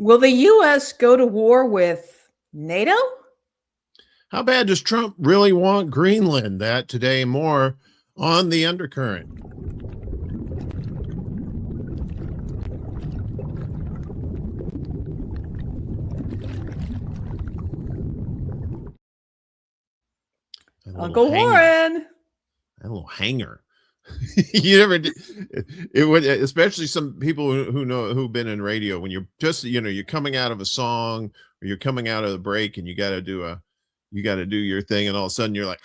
Will the U.S. go to war with NATO? How bad does Trump really want Greenland? That today, more on the Undercurrent. Uncle Warren. That little hanger. You never did. It would, especially some people who've been in radio, when you're just, you're coming out of a song or you're coming out of the break and you got to do your thing, and all of a sudden you're like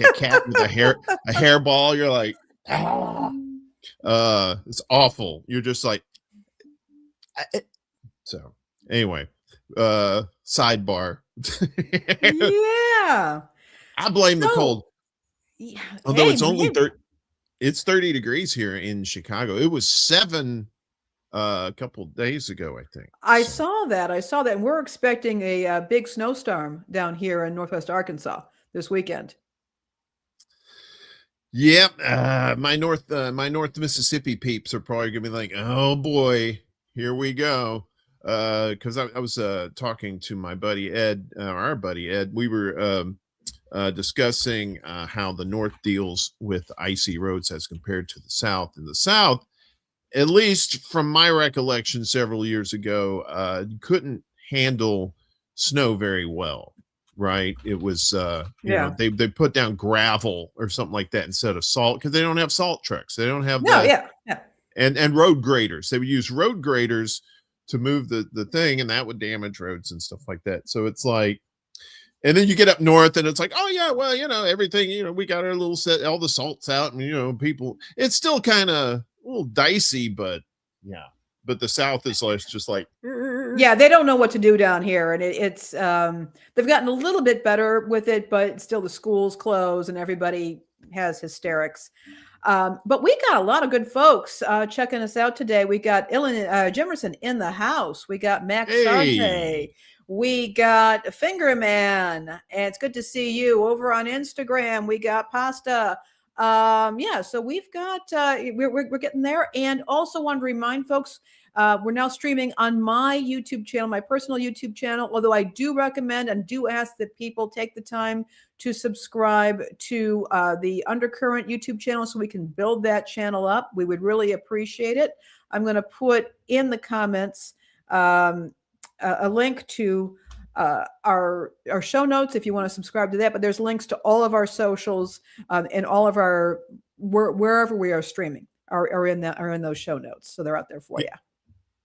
a cat with a hairball. You're like, it's awful. You're just like, so anyway, sidebar. Yeah, I blame the cold. Yeah, although it's only 30 degrees here in Chicago. It was 7 a couple days ago, I think. I saw that. And we're expecting a big snowstorm down here in Northwest Arkansas this weekend. Yep. My North Mississippi peeps are probably gonna be like, oh boy, here we go. Because I was talking to my buddy Ed, our buddy Ed. We were discussing how the North deals with icy roads as compared to the South. In the South, at least from my recollection several years ago, couldn't handle snow very well, right? It was, you know, they put down gravel or something like that instead of salt, because they don't have salt trucks. They don't have and road graders. They would use road graders to move the thing, and that would damage roads and stuff like that. So it's like, and then you get up north and it's like, oh yeah, well, everything, we got our little set, all the salts out, and people, it's still kind of a little dicey, but yeah. But the South is just like, yeah, they don't know what to do down here, and it's they've gotten a little bit better with it, but still the schools close and everybody has hysterics. But we got a lot of good folks checking us out today. We got Jimerson in the house. We got Max Sarte. We got Fingerman, and it's good to see you over on Instagram. We got Pasta. Yeah, so we've got we're getting there. And also want to remind folks, we're now streaming on my YouTube channel, my personal YouTube channel, although I do recommend and do ask that people take the time to subscribe to the Undercurrent YouTube channel so we can build that channel up. We would really appreciate it. I'm going to put in the comments a link to our show notes if you want to subscribe to that, but there's links to all of our socials and all of our wherever we are streaming are in those show notes, so they're out there for you.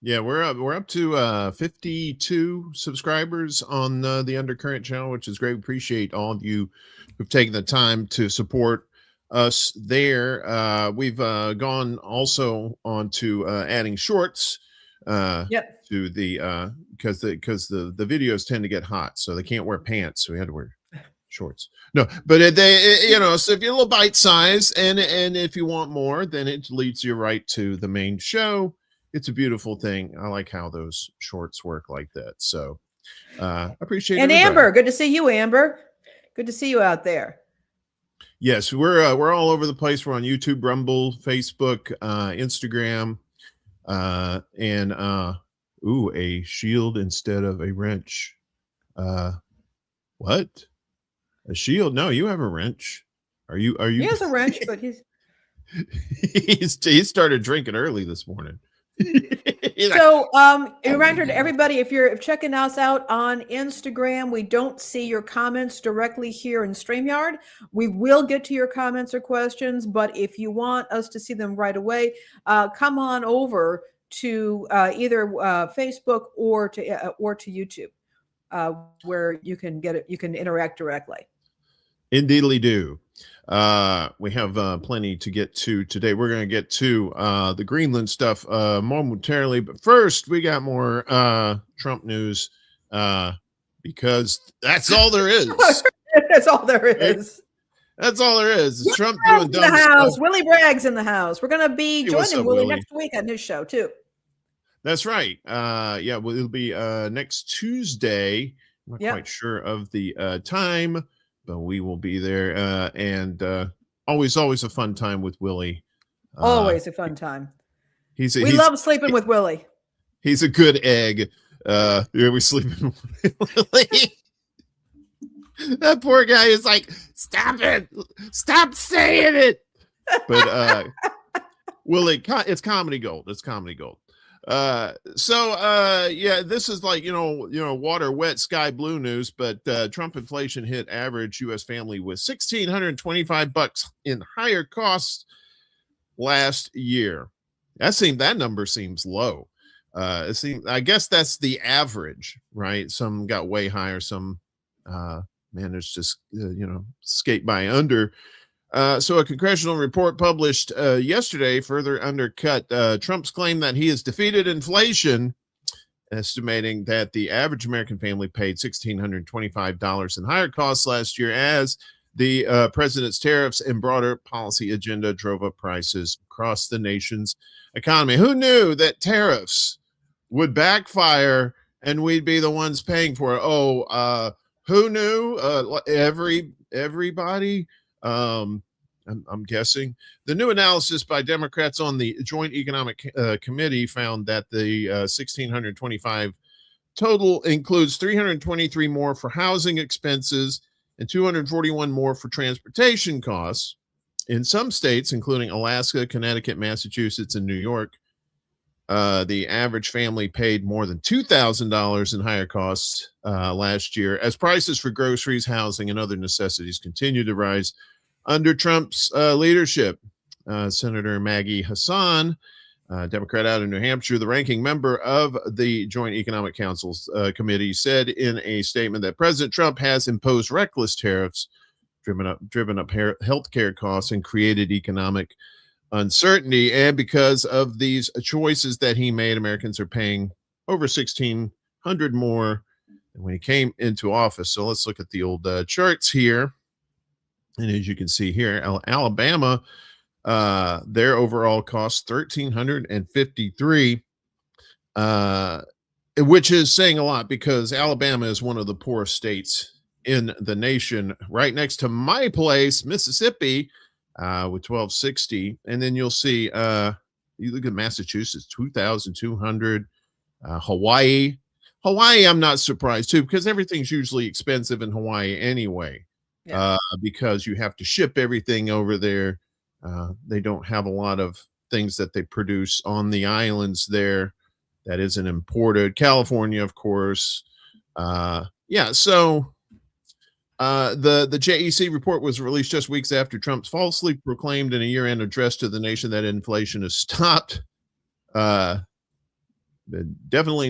Yeah, we're up to 52 subscribers on the Undercurrent channel, which is great. We appreciate all of you who've taken the time to support us there. We've gone also on to adding shorts to the because the videos tend to get hot, so they can't wear pants, so we had to wear shorts. No, but they so if you're a little bite size, and if you want more, then it leads you right to the main show. It's a beautiful thing. I like how those shorts work like that. So appreciate it. And everybody. Amber, good to see you, Amber. Good to see you out there. Yes, we're all over the place. We're on YouTube, Rumble, Facebook, Instagram, and a shield instead of a wrench. What? A shield? No, you have a wrench. Are you? He has a wrench, but he started drinking early this morning. So reminder to everybody, if you're checking us out on Instagram, we don't see your comments directly here in StreamYard. We will get to your comments or questions, but if you want us to see them right away, come on over to either Facebook or to YouTube, where you can get it. You can interact directly. Indeedly do. We have plenty to get to today. We're going to get to the Greenland stuff momentarily, but first we got more Trump news because that's all there is. That's all there is. That's all there is. It's Trump doing dumb house. stuff. Willie Bragg's in the house. We're going to be joining Willie next week on his show too. That's right. Yeah, well, it'll be next Tuesday. I'm not quite sure of the time, but we will be there. And always a fun time with Willie. Always a fun time. We love sleeping with Willie. He's a good egg. We're sleeping. That poor guy is like, stop it, stop saying it. But it's comedy gold. It's comedy gold. Yeah, this is like, water wet sky blue news, but Trump inflation hit average U.S. family with $1,625 in higher costs last year. That number seems low. I guess that's the average, right? Some got way higher, some managed to skate by under. So a congressional report published yesterday further undercut Trump's claim that he has defeated inflation, estimating that the average American family paid $1,625 in higher costs last year as the president's tariffs and broader policy agenda drove up prices across the nation's economy. Who knew that tariffs would backfire and we'd be the ones paying for it? Who knew? Everybody. I'm guessing. The new analysis by Democrats on the Joint Economic Committee found that the 1,625 total includes 323 more for housing expenses and 241 more for transportation costs. In some states, including Alaska, Connecticut, Massachusetts, and New York, the average family paid more than $2,000 in higher costs last year as prices for groceries, housing, and other necessities continue to rise under Trump's leadership. Senator Maggie Hassan, Democrat out of New Hampshire, the ranking member of the Joint Economic Council's committee, said in a statement that President Trump has imposed reckless tariffs, driven up healthcare costs, and created economic uncertainty. And because of these choices that he made, Americans are paying over $1,600 more than when he came into office. So let's look at the old charts here. And as you can see here, Alabama, their overall cost $1,353, which is saying a lot because Alabama is one of the poorest states in the nation, right next to my place, Mississippi, with $1,260. And then you'll see, you look at Massachusetts, $2,200. Hawaii, I'm not surprised too, because everything's usually expensive in Hawaii anyway. Yeah. Because you have to ship everything over there. They don't have a lot of things that they produce on the islands there that isn't imported. California, of course. Yeah, so the JEC report was released just weeks after Trump falsely proclaimed in a year-end address to the nation that inflation has stopped. Definitely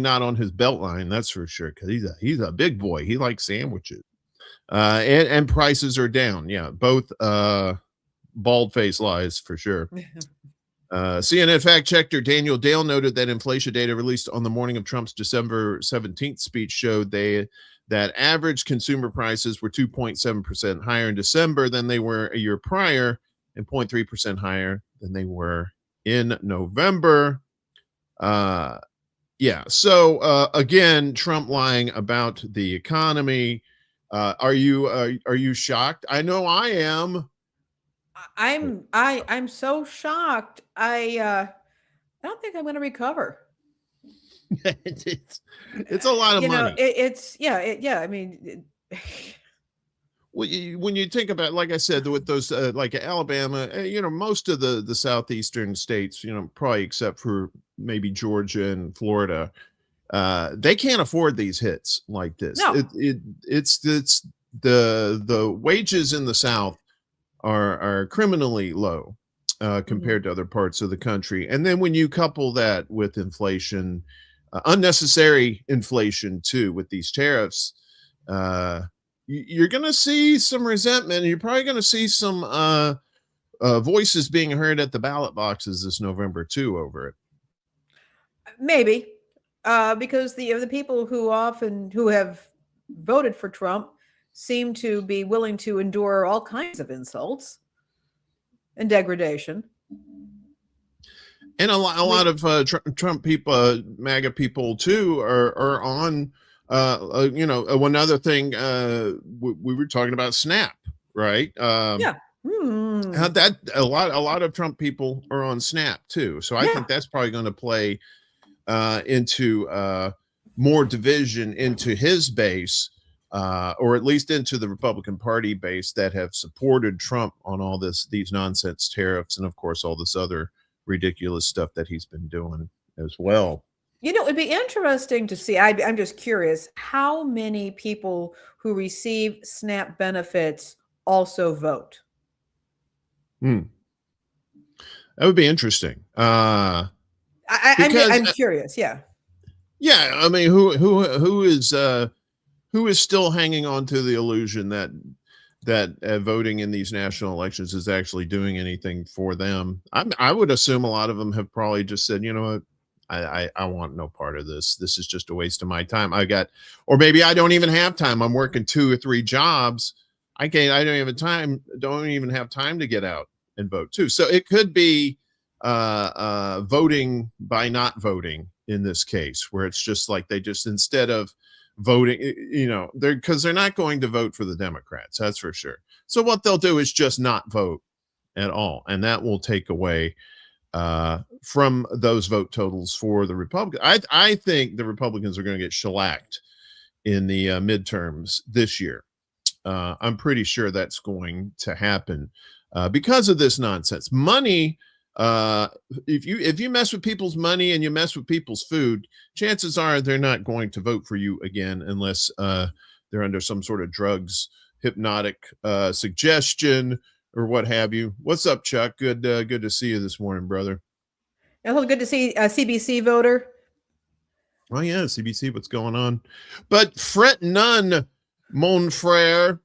not on his belt line, that's for sure, because he's a big boy. He likes sandwiches. And prices are down. Yeah, both bald-faced lies for sure. CNN fact checker Daniel Dale noted that inflation data released on the morning of Trump's December 17th speech showed that average consumer prices were 2.7% higher in December than they were a year prior and 0.3% higher than they were in November. Yeah, so again, Trump lying about the economy. Are you shocked? I know I am. I'm so shocked. I don't think I'm going to recover. It's a lot of money. I mean, when you think about, like I said, with those like Alabama, most of the southeastern states, probably except for maybe Georgia and Florida, they can't afford these hits like this. No. It's the wages in the South are criminally low compared to other parts of the country. And then when you couple that with inflation, unnecessary inflation too, with these tariffs, you're going to see some resentment, and you're probably going to see some voices being heard at the ballot boxes this November too over it. Maybe. Because the people who have voted for Trump seem to be willing to endure all kinds of insults and degradation. And a lot of Trump people, MAGA people too, are on. One other thing we were talking about, Snap, right? Yeah. That a lot of Trump people are on Snap too. So I think that's probably going to play into more division into his base, or at least into the Republican Party base that have supported Trump on all these nonsense tariffs, and of course all this other ridiculous stuff that he's been doing as well. It'd be interesting to see. I'm just curious how many people who receive SNAP benefits also vote. That would be interesting. I'm curious. Yeah. Yeah. I mean, who is still hanging on to the illusion that voting in these national elections is actually doing anything for them? I would assume a lot of them have probably just said, you know what, I want no part of this. This is just a waste of my time. Or maybe I don't even have time. I'm working 2 or 3 jobs. I don't even have time to get out and vote too. So it could be voting by not voting in this case, where it's just like they just, instead of voting, because they're not going to vote for the Democrats, that's for sure. So what they'll do is just not vote at all, and that will take away from those vote totals for the Republicans. I think the Republicans are going to get shellacked in the midterms this year. I'm pretty sure that's going to happen because of this nonsense. Money, if you mess with people's money and you mess with people's food, chances are they're not going to vote for you again unless they're under some sort of drugs, hypnotic suggestion, or what have you. What's up, Chuck? Good to see you this morning, brother. Hello, good to see a CBC voter. Oh yeah, CBC, what's going on? But fret none, mon frere,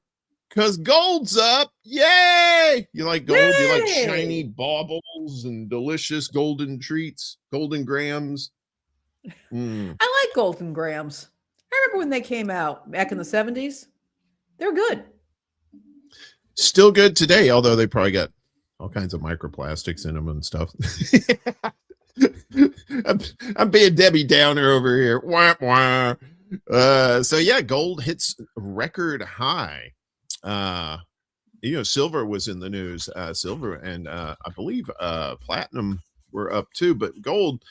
because gold's up. Yay! You like gold? Yay! You like shiny baubles and delicious golden treats, golden grams? I like golden grams. I remember when they came out back in the 70s. They're good. Still good today, although they probably got all kinds of microplastics in them and stuff. I'm being Debbie Downer over here. Wah, wah. So yeah, gold hits record high. Silver was in the news. Silver and I believe platinum were up too, but gold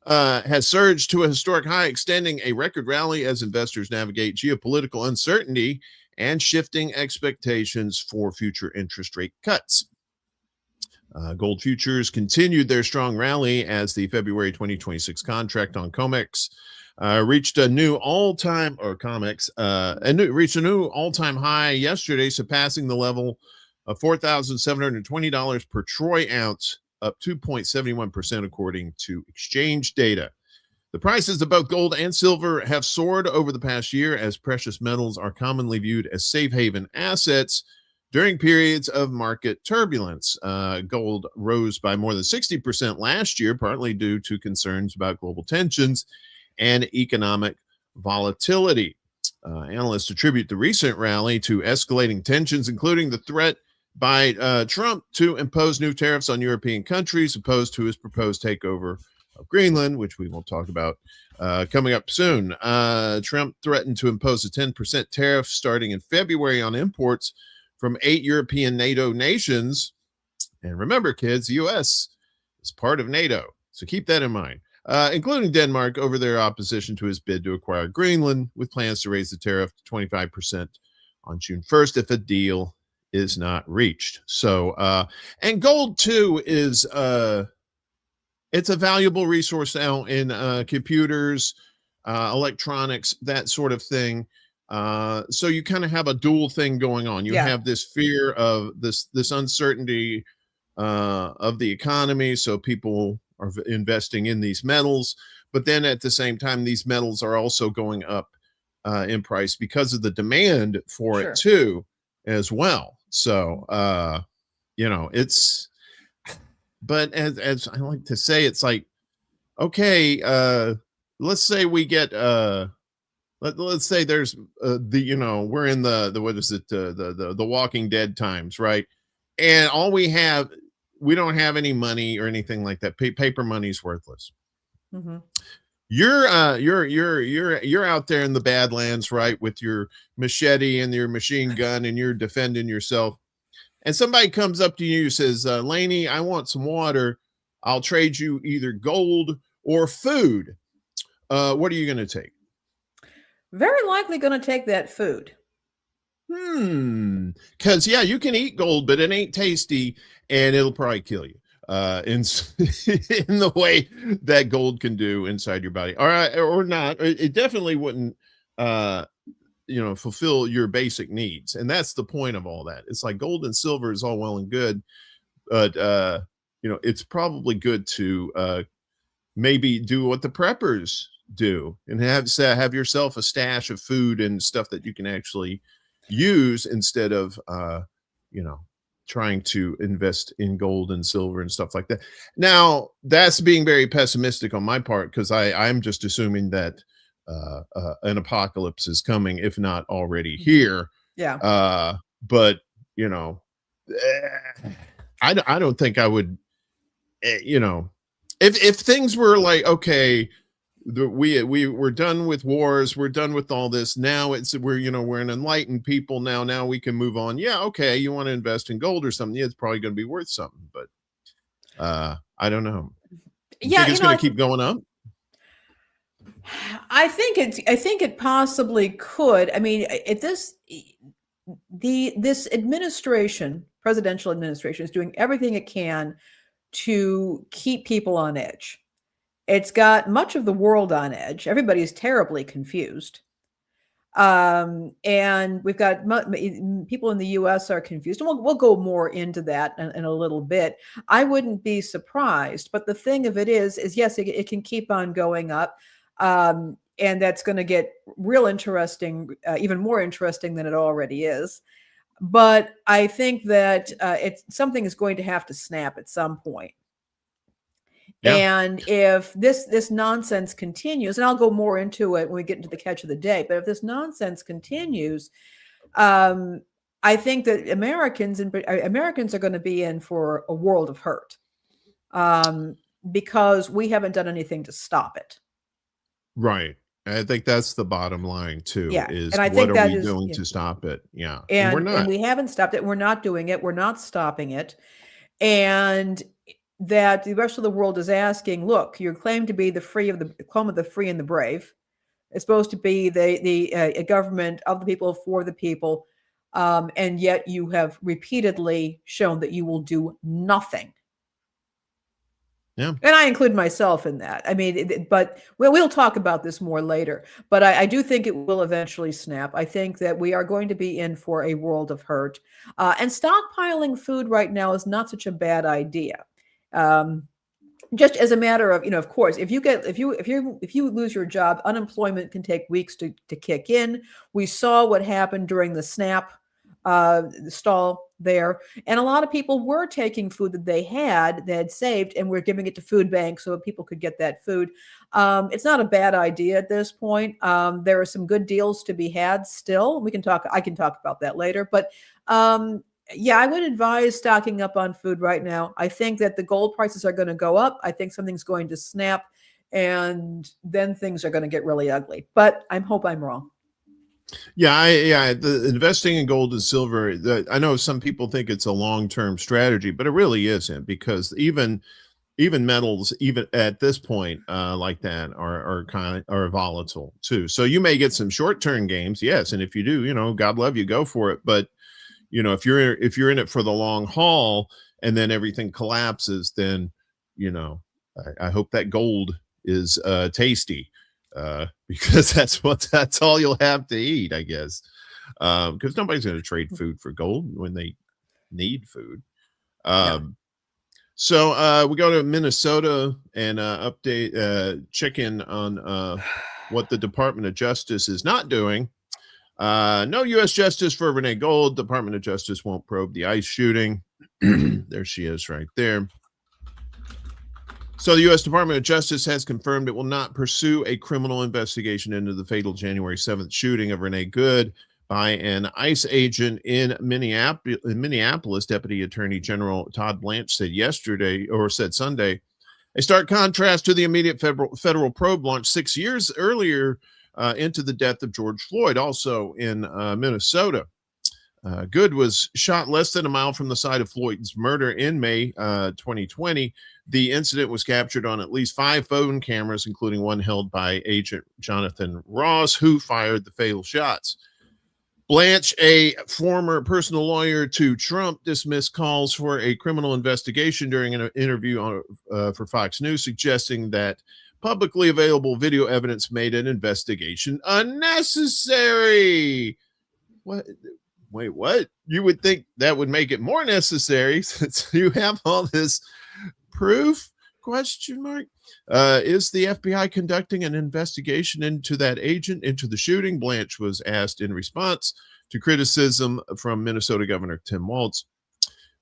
has surged to a historic high, extending a record rally as investors navigate geopolitical uncertainty and shifting expectations for future interest rate cuts. Gold futures continued their strong rally as the February 2026 contract on COMEX reached a new all-time high yesterday, surpassing the level of $4,720 per troy ounce, up 2.71% according to exchange data. The prices of both gold and silver have soared over the past year, as precious metals are commonly viewed as safe haven assets during periods of market turbulence. Gold rose by more than 60% last year, partly due to concerns about global tensions and economic volatility. Analysts attribute the recent rally to escalating tensions, including the threat by Trump to impose new tariffs on European countries, opposed to his proposed takeover of Greenland, which we will talk about coming up soon. Trump threatened to impose a 10% tariff starting in February on imports from 8 European NATO nations. And remember, kids, the U.S. is part of NATO, so keep that in mind, including Denmark, over their opposition to his bid to acquire Greenland, with plans to raise the tariff to 25% on June 1st if a deal is not reached. So, and gold, too, is it's a valuable resource now in computers, electronics, that sort of thing. So you kind of have a dual thing going on. You have this fear of this uncertainty of the economy, so people are investing in these metals, but then at the same time, these metals are also going up in price because of the demand for it too, as well. So it's, but as I like to say, it's like, okay, let's say we get let's say there's we're in the what is it, the Walking Dead times, right? And we don't have any money or anything like that. Paper money's worthless. Mm-hmm. You're out there in the Badlands, right, with your machete and your machine gun, and you're defending yourself. And somebody comes up to you and says, Laney, I want some water. I'll trade you either gold or food. What are you going to take? Very likely going to take that food. Because yeah, you can eat gold, but it ain't tasty, and it'll probably kill you. In in the way that gold can do inside your body, or not. It definitely wouldn't, fulfill your basic needs, and that's the point of all that. It's like gold and silver is all well and good, but it's probably good to maybe do what the preppers do and have yourself a stash of food and stuff that you can actually use instead of trying to invest in gold and silver and stuff like that. Now that's being very pessimistic on my part, because I'm just assuming that an apocalypse is coming, if not already here. Yeah. But I don't think I would, if things were like, okay, we're done with wars, we're done with all this, now we're an enlightened people now we can move on. Yeah, okay, you want to invest in gold or something, yeah, it's probably going to be worth something, but I don't know. Yeah, think it's going to keep going up? I think it possibly could. I mean, this presidential administration is doing everything it can to keep people on edge. It's got much of the world on edge. Everybody's terribly confused. And we've got people in the US are confused. And we'll go more into that in a little bit. I wouldn't be surprised. But the thing of it is yes, it can keep on going up. And that's going to get real interesting, even more interesting than it already is. But I think that something is going to have to snap at some point. Yeah. And if this nonsense continues, and I'll go more into it when we get into the catch of the day, but if this nonsense continues, I think that Americans are going to be in for a world of hurt, because we haven't done anything to stop it. Right. I think that's the bottom line too. Yeah. Is and I what think are that we is, doing to stop it? Yeah. And we're not. And we haven't stopped it. We're not doing it. We're not stopping it. And that the rest of the world is asking, look, you're claimed to be the home of the free and the brave. It's supposed to be a government of the people, for the people. And yet you have repeatedly shown that you will do nothing. Yeah. And I include myself in that. I mean, but we'll talk about this more later. But I do think it will eventually snap. I think that we are going to be in for a world of hurt. And stockpiling food right now is not such a bad idea. Just as a matter of, of course, if you lose your job, unemployment can take weeks to kick in. We saw what happened during the SNAP stall there, and a lot of people were taking food that they had saved and were giving it to food banks so people could get that food. It's not a bad idea at this point. There are some good deals to be had still. I can talk about that later, but yeah, I would advise stocking up on food right now. I think that the gold prices are going to go up. I think something's going to snap, and then things are going to get really ugly. But I hope I'm wrong. Yeah, the investing in gold and silver, I know some people think it's a long-term strategy, but it really isn't, because even metals, even at this point, like that, are volatile too. So you may get some short-term gains, yes, and if you do, God love you, go for it. But if you're in it for the long haul and then everything collapses, then I hope that gold is tasty. Because that's all you'll have to eat, I guess. Because nobody's going to trade food for gold when they need food. So we go to Minnesota and check in on what the Department of Justice is not doing. No U.S. justice for Renee Gold. Department of Justice won't probe the ICE shooting. There she is right there. So the U.S. Department of Justice has confirmed it will not pursue a criminal investigation into the fatal January 7th shooting of Renee Good by an ICE agent in Minneapolis. Deputy Attorney General Todd Blanche said Sunday, a stark contrast to the immediate federal probe launched 6 years earlier into the death of George Floyd, also in Minnesota. Good was shot less than a mile from the site of Floyd's murder in May 2020. The incident was captured on at least 5 phone cameras, including one held by Agent Jonathan Ross, who fired the fatal shots. Blanche, a former personal lawyer to Trump, dismissed calls for a criminal investigation during an interview for Fox News, suggesting that publicly available video evidence made an investigation unnecessary. What? Wait, what? You would think that would make it more necessary since you have all this proof? Question mark. Is the FBI conducting an investigation into that agent, into the shooting? Blanche was asked in response to criticism from Minnesota Governor Tim Walz.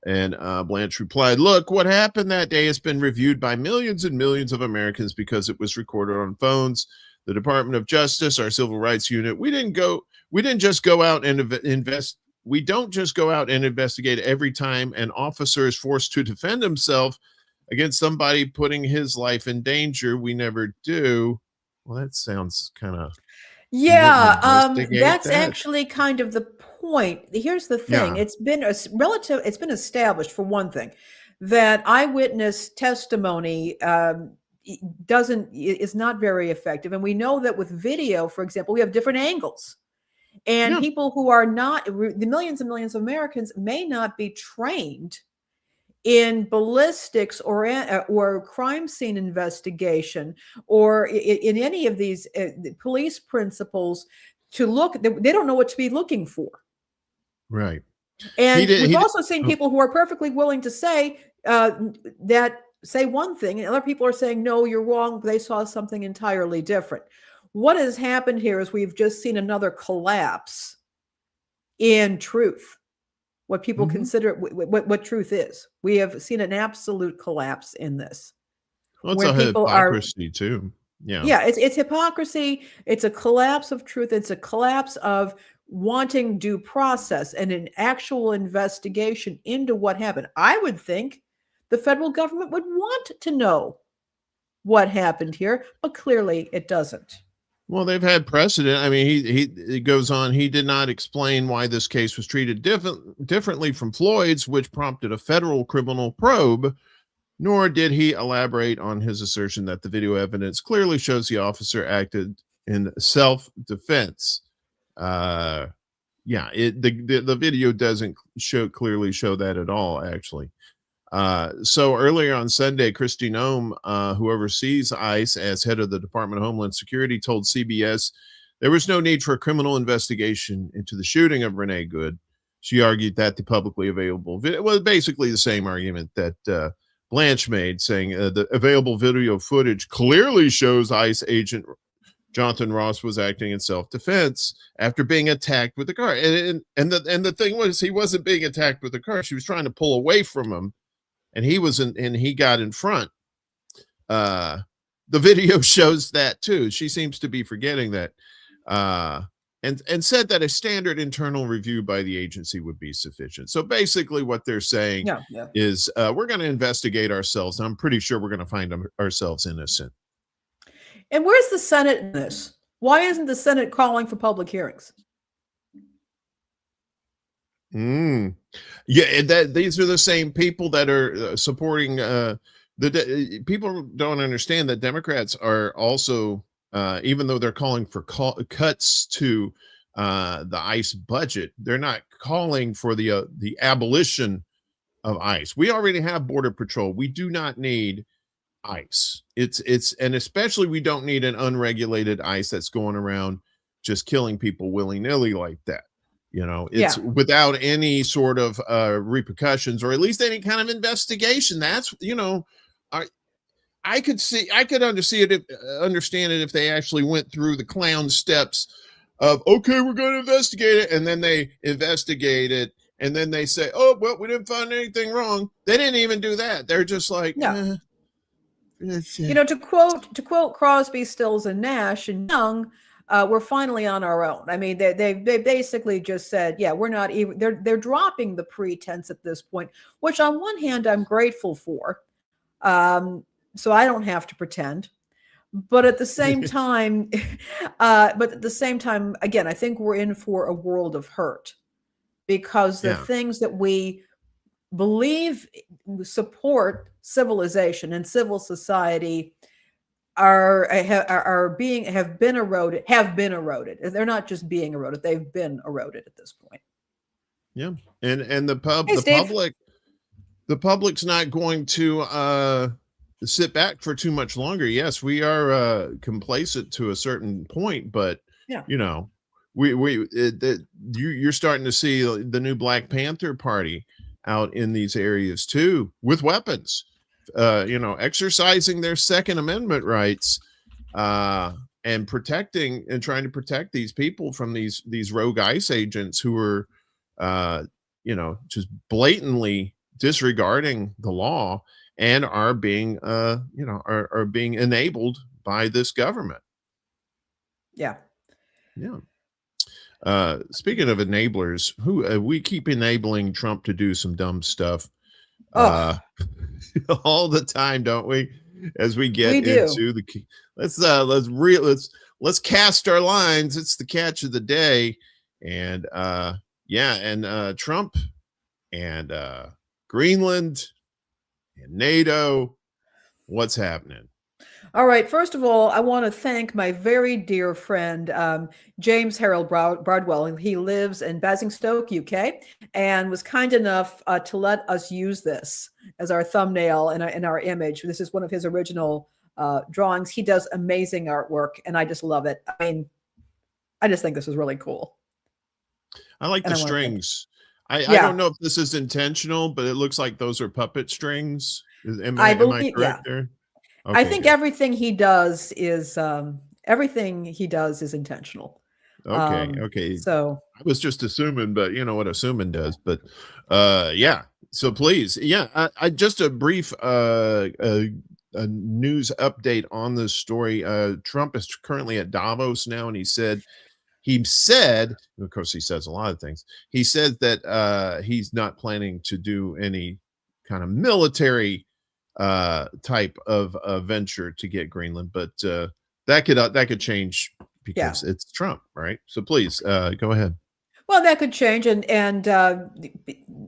And Blanche replied, "Look, what happened that day has been reviewed by millions and millions of Americans because it was recorded on phones. The Department of Justice, our civil rights unit, we don't just go out and investigate every time an officer is forced to defend himself against somebody putting his life in danger. We never do." Well, that sounds kind of, that's actually kind of the point. Here's the thing. Yeah. It's been established, for one thing, that eyewitness testimony is not very effective. And we know that with video, for example, we have different angles. And people who are not, the millions and millions of Americans may not be trained in ballistics or crime scene investigation or in any of these police principles to look. They don't know what to be looking for. Right. And we've also seen people who are perfectly willing to say say one thing, and other people are saying, no, you're wrong. They saw something entirely different. What has happened here is we've just seen another collapse in truth. What people consider what truth is. We have seen an absolute collapse in this. Well, it's a hypocrisy too. Yeah, it's hypocrisy. It's a collapse of truth. It's a collapse of wanting due process and an actual investigation into what happened. I would think the federal government would want to know what happened here, but clearly it doesn't. Well, they've had precedent. I mean, he goes on. He did not explain why this case was treated differently from Floyd's, which prompted a federal criminal probe, nor did he elaborate on his assertion that the video evidence clearly shows the officer acted in self-defense. The video doesn't clearly show that at all, actually. So earlier on Sunday, Kristi Noem, who oversees ICE as head of the Department of Homeland Security, told CBS there was no need for a criminal investigation into the shooting of Renee Good. She argued that the publicly available video was basically the same argument that Blanche made, saying the available video footage clearly shows ICE agent Jonathan Ross was acting in self-defense after being attacked with the car. And the thing was, he wasn't being attacked with the car. She was trying to pull away from him. And he got in front. The video shows that too. She seems to be forgetting that, and said that a standard internal review by the agency would be sufficient. So basically, what they're saying is, we're going to investigate ourselves. I'm pretty sure we're going to find ourselves innocent. And where's the Senate in this? Why isn't the Senate calling for public hearings? Yeah, these are the same people that are supporting people don't understand that Democrats are also even though they're calling for cuts to the ICE budget, they're not calling for the abolition of ICE. We already have Border Patrol. We do not need ICE. And especially we don't need an unregulated ICE that's going around just killing people willy-nilly like that. You know, it's without any sort of repercussions or at least any kind of investigation. That's, you know, I could understand it if they actually went through the clown steps of, okay, we're going to investigate it. And then they investigate it. And then they say, oh, well, we didn't find anything wrong. They didn't even do that. They're just like, you know, to quote Crosby, Stills and Nash and Young, we're finally on our own. I mean, they basically just said, yeah, we're not even, they're dropping the pretense at this point, which on one hand, I'm grateful for. So I don't have to pretend, but at the same time, again, I think we're in for a world of hurt because the Yeah. things that we believe support civilization and civil society are being have been eroded. They're not just being eroded; they've been eroded at this point. Yeah. And Hey, Steve. the public's not going to sit back for too much longer. Yes, we are complacent to a certain point, but Yeah. you know, you're starting to see the new Black Panther Party out in these areas too with weapons, exercising their Second Amendment rights, and protecting and trying to protect these people from these rogue ICE agents who are, just blatantly disregarding the law and are being, are being enabled by this government. Yeah. Yeah. Speaking of enablers, who we keep enabling Trump to do some dumb stuff Oh, all the time, don't we? As we we get do. into the let's cast our lines. It's the catch of the day, and Trump and Greenland and NATO. What's happening? All right. First of all, I want to thank my very dear friend, James Harold Bardwell. He lives in Basingstoke, UK, and was kind enough to let us use this as our thumbnail and our image. This is one of his original drawings. He does amazing artwork, and I just love it. I mean, I just think this is really cool. I like And the I want to thank. strings. I don't Yeah, know if this is intentional, but it looks like those are puppet strings. I Am I believe. Yeah, correct there? I Okay, think good. everything he does is intentional. Okay, okay. So I was just assuming, but you know what assuming does. But yeah. So please, yeah. I just a brief a news update on this story. Trump is currently at Davos now, and he said, of course, he says a lot of things. He said that he's not planning to do any kind of military type of venture to get Greenland, but that could change yeah. because it's Trump, right? So please go ahead. Well, that could change, and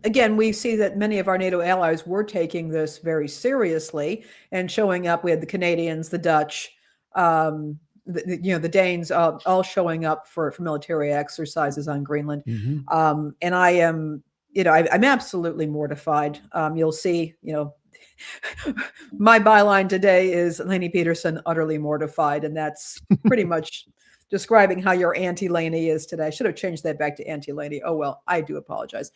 again, we see that many of our NATO allies were taking this very seriously and showing up. We had the Canadians, the Dutch, the Danes, all showing up for military exercises on Greenland. Mhm. And I am, I'm absolutely mortified. You'll see, my byline today is Lainey Peterson utterly mortified, and that's pretty much describing how your Auntie Lainey is today. I should have changed that back to Auntie Lainey. Oh well, I do apologize.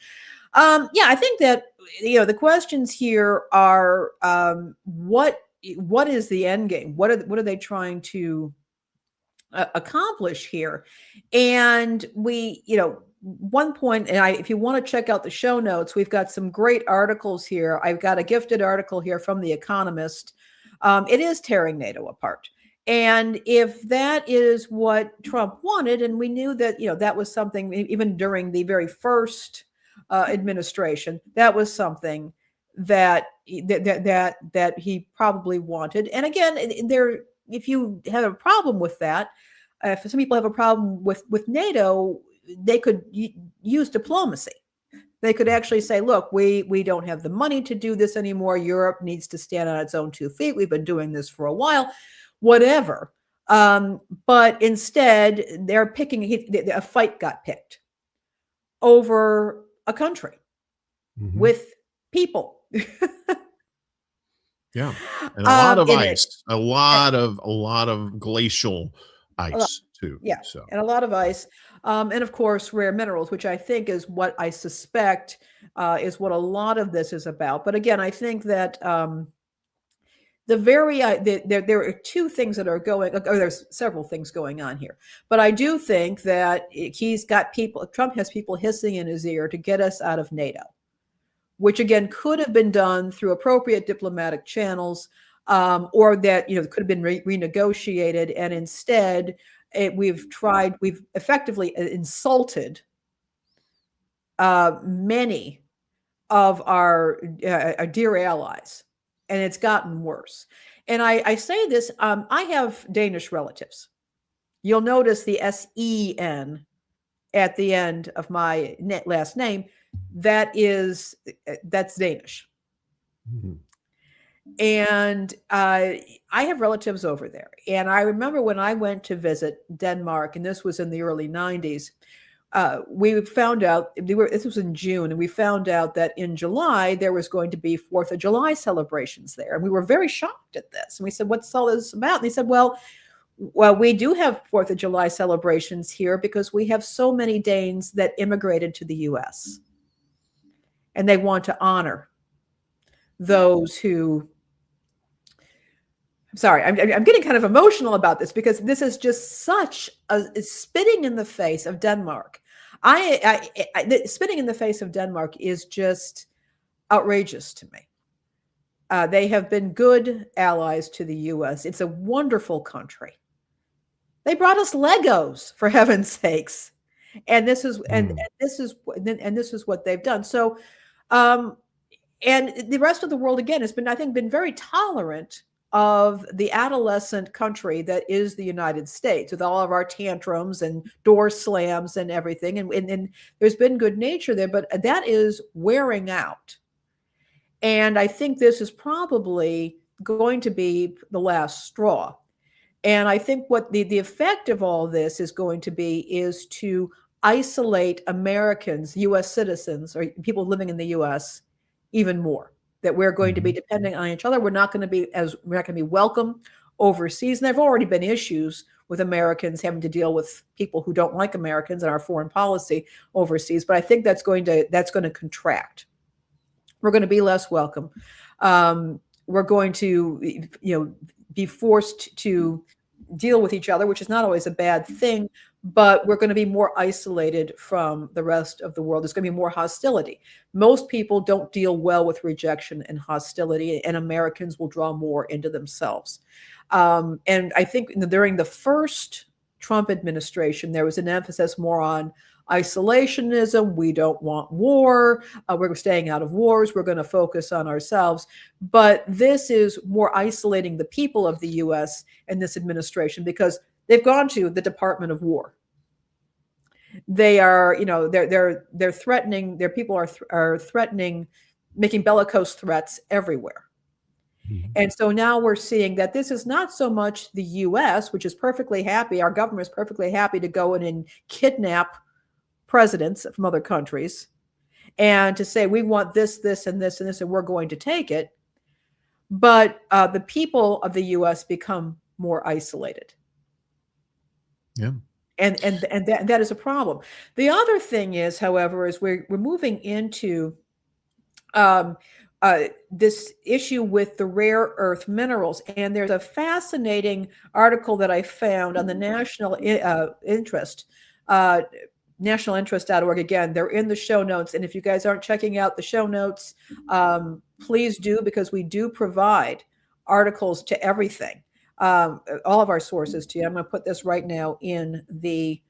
Yeah, I think that the questions here are what is the end game? What are they trying to accomplish here? And we, one point, and if you want to check out the show notes, we've got some great articles here. I've got a gifted article here from The Economist. It is tearing NATO apart. And if that is what Trump wanted, and we knew that, that was something even during the very first administration, that was something that he probably wanted. And again, if you have a problem with that, if some people have a problem with NATO, they could use diplomacy. They could actually say, look, we don't have the money to do this anymore. Europe needs to stand on its own 2 feet. We've been doing this for a while, whatever. But instead, they're picking, a fight got picked over a country with people. Yeah. And a lot of ice, a lot of glacial ice too. Yeah. So And a lot of ice. And of course, rare minerals, which I think is what I suspect is what a lot of this is about. But again, I think that there are two things that are going, or there's several things going on here. But I do think that Trump has people hissing in his ear to get us out of NATO, which again could have been done through appropriate diplomatic channels, or that could have been renegotiated. And instead, we've effectively insulted many of our dear allies, and it's gotten worse. And I say this, I have Danish relatives. You'll notice the SEN at the end of my last name, that's Danish. Mhm. And I have relatives over there. And I remember when I went to visit Denmark, and this was in the early 90s, we found out this was in June, and we found out that in July there was going to be 4th of July celebrations there. And we were very shocked at this. And we said, "What's all this about?" And they said, well, we do have 4th of July celebrations here because we have so many Danes that immigrated to the US. And they want to honor those who, I'm sorry, I'm getting kind of emotional about this because this is just such a spitting in the face of Denmark. Spitting in the face of Denmark is just outrageous to me. They have been good allies to the US. It's a wonderful country. They brought us Legos, for heaven's sakes, and this is this is what they've done. So, and the rest of the world again has been, I think, been very tolerant of the adolescent country that is the United States, with all of our tantrums and door slams and everything. And there's been good nature there, but that is wearing out. And I think this is probably going to be the last straw. And I think what the effect of all this is going to be is to isolate Americans, US citizens, or people living in the US even more. That we're going to be depending on each other. We're not going to be welcome overseas. And there have already been issues with Americans having to deal with people who don't like Americans and our foreign policy overseas. But I think that's going to contract. We're going to be less welcome. We're going to, be forced to deal with each other, which is not always a bad thing, but we're going to be more isolated from the rest of the world. There's going to be more hostility. Most people don't deal well with rejection and hostility, and Americans will draw more into themselves. And I think during the first Trump administration, there was an emphasis more on isolationism. We don't want war. We're staying out of wars. We're going to focus on ourselves. But this is more isolating the people of the U.S. in this administration because they've gone to the Department of War. They are, they're threatening. Their people are threatening, making bellicose threats everywhere. And so now we're seeing that this is not so much the U.S., which is perfectly happy. Our government is perfectly happy to go in and kidnap presidents from other countries and to say, we want this, this, and this, and this, and we're going to take it. But the people of the U.S. become more isolated. Yeah. And that is a problem. The other thing is, however, is we're moving into this issue with the rare earth minerals. And there's a fascinating article that I found on the National Interest, nationalinterest.org. Again, they're in the show notes. And if you guys aren't checking out the show notes, please do, because we do provide articles to everything. All of our sources to you. I'm going to put this right now in the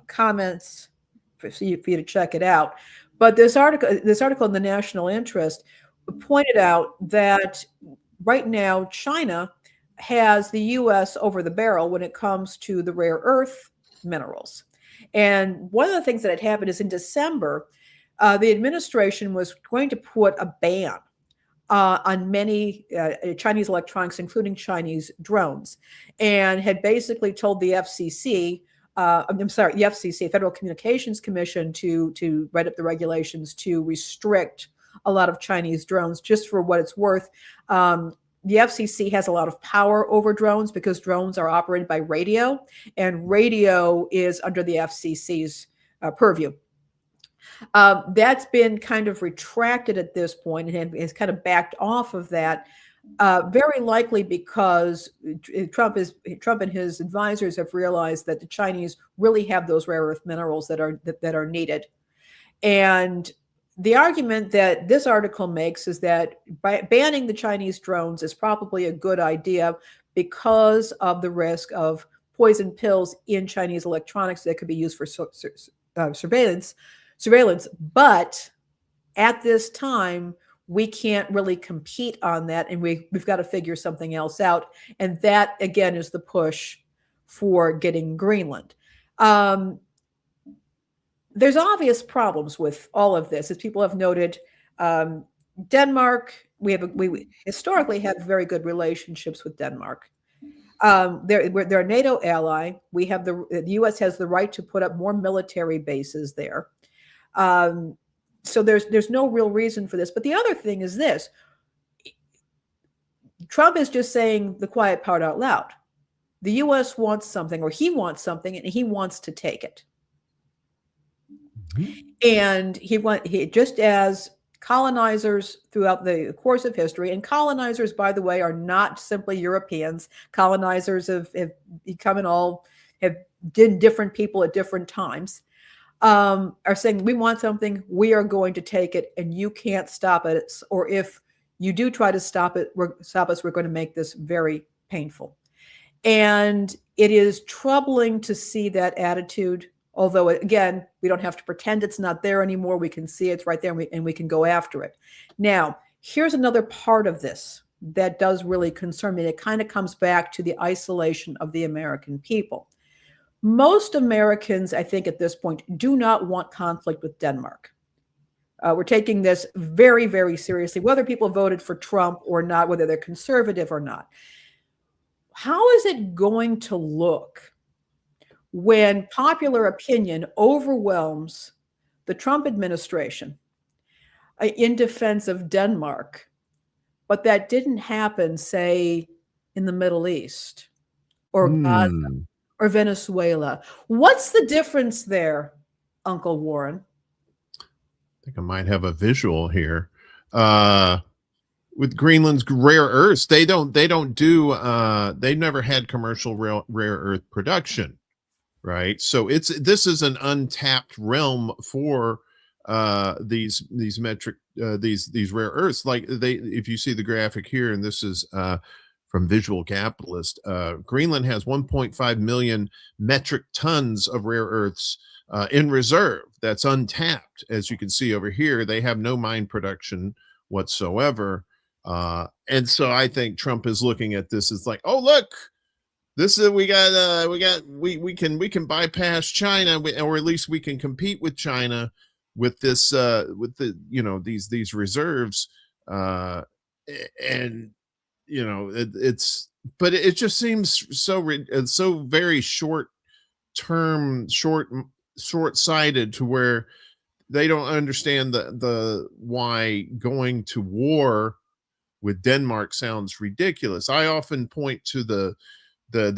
comments for you to check it out. But this article in the National Interest pointed out that right now China has the U.S. over the barrel when it comes to the rare earth minerals. And one of the things that had happened is in December, the administration was going to put a ban on many Chinese electronics, including Chinese drones, and had basically told the FCC, the FCC, Federal Communications Commission, to write up the regulations to restrict a lot of Chinese drones. Just for what it's worth, the FCC has a lot of power over drones because drones are operated by radio, and radio is under the FCC's purview. That's been kind of retracted at this point and has kind of backed off of that, very likely because Trump and his advisors have realized that the Chinese really have those rare earth minerals that are needed. And the argument that this article makes is that by banning the Chinese drones is probably a good idea because of the risk of poison pills in Chinese electronics that could be used for surveillance. But at this time, we can't really compete on that, and we've got to figure something else out. And that, again, is the push for getting Greenland. there's obvious problems with all of this, as people have noted. Denmark, we historically have very good relationships with Denmark. They're a NATO ally. The U.S. has the right to put up more military bases there. So there's no real reason for this. But the other thing is this: Trump is just saying the quiet part out loud. The U.S. wants something, or he wants something, and he wants to take it. And he just as colonizers throughout the course of history, and colonizers, by the way, are not simply Europeans. Colonizers have become have did different people at different times, are saying, we want something, we are going to take it, and you can't stop it. Or if you do try to stop us, we're going to make this very painful. And it is troubling to see that attitude. Although, again, we don't have to pretend it's not there anymore. We can see it's right there, and we can go after it. Now, here's another part of this that does really concern me. It kind of comes back to the isolation of the American people. Most Americans, I think, at this point, do not want conflict with Denmark. We're taking this very, very seriously, whether people voted for Trump or not, whether they're conservative or not. How is it going to look when popular opinion overwhelms the Trump administration in defense of Denmark, but that didn't happen, say, in the Middle East or Gaza or Venezuela? What's the difference there, Uncle Warren? I think I might have a visual here. With Greenland's rare earths, they never had commercial rare earth production. Right. So this is an untapped realm for these rare earths. Like if you see the graphic here, and this is from Visual Capitalist, Greenland has 1.5 million metric tons of rare earths in reserve. That's untapped. As you can see over here, they have no mine production whatsoever. And so I think Trump is looking at this as like, oh, look, this is we can bypass China, or at least we can compete with China with this with these reserves, and but it just seems so very short-sighted, to where they don't understand the why going to war with Denmark sounds ridiculous. I often point to the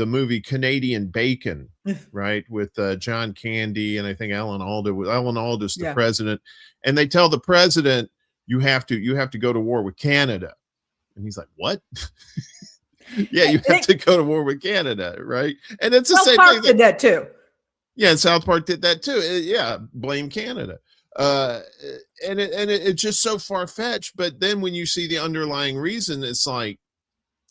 movie Canadian Bacon, right, with John Candy, and I think Alan Alda's the president, and they tell the president, you have to go to war with Canada, and he's like, what? Yeah, you have to go to war with Canada, right? And it's the South same Park thing did that too. Yeah, and South Park did that too. Yeah, blame Canada. And it's just so far-fetched. But then when you see the underlying reason, it's like,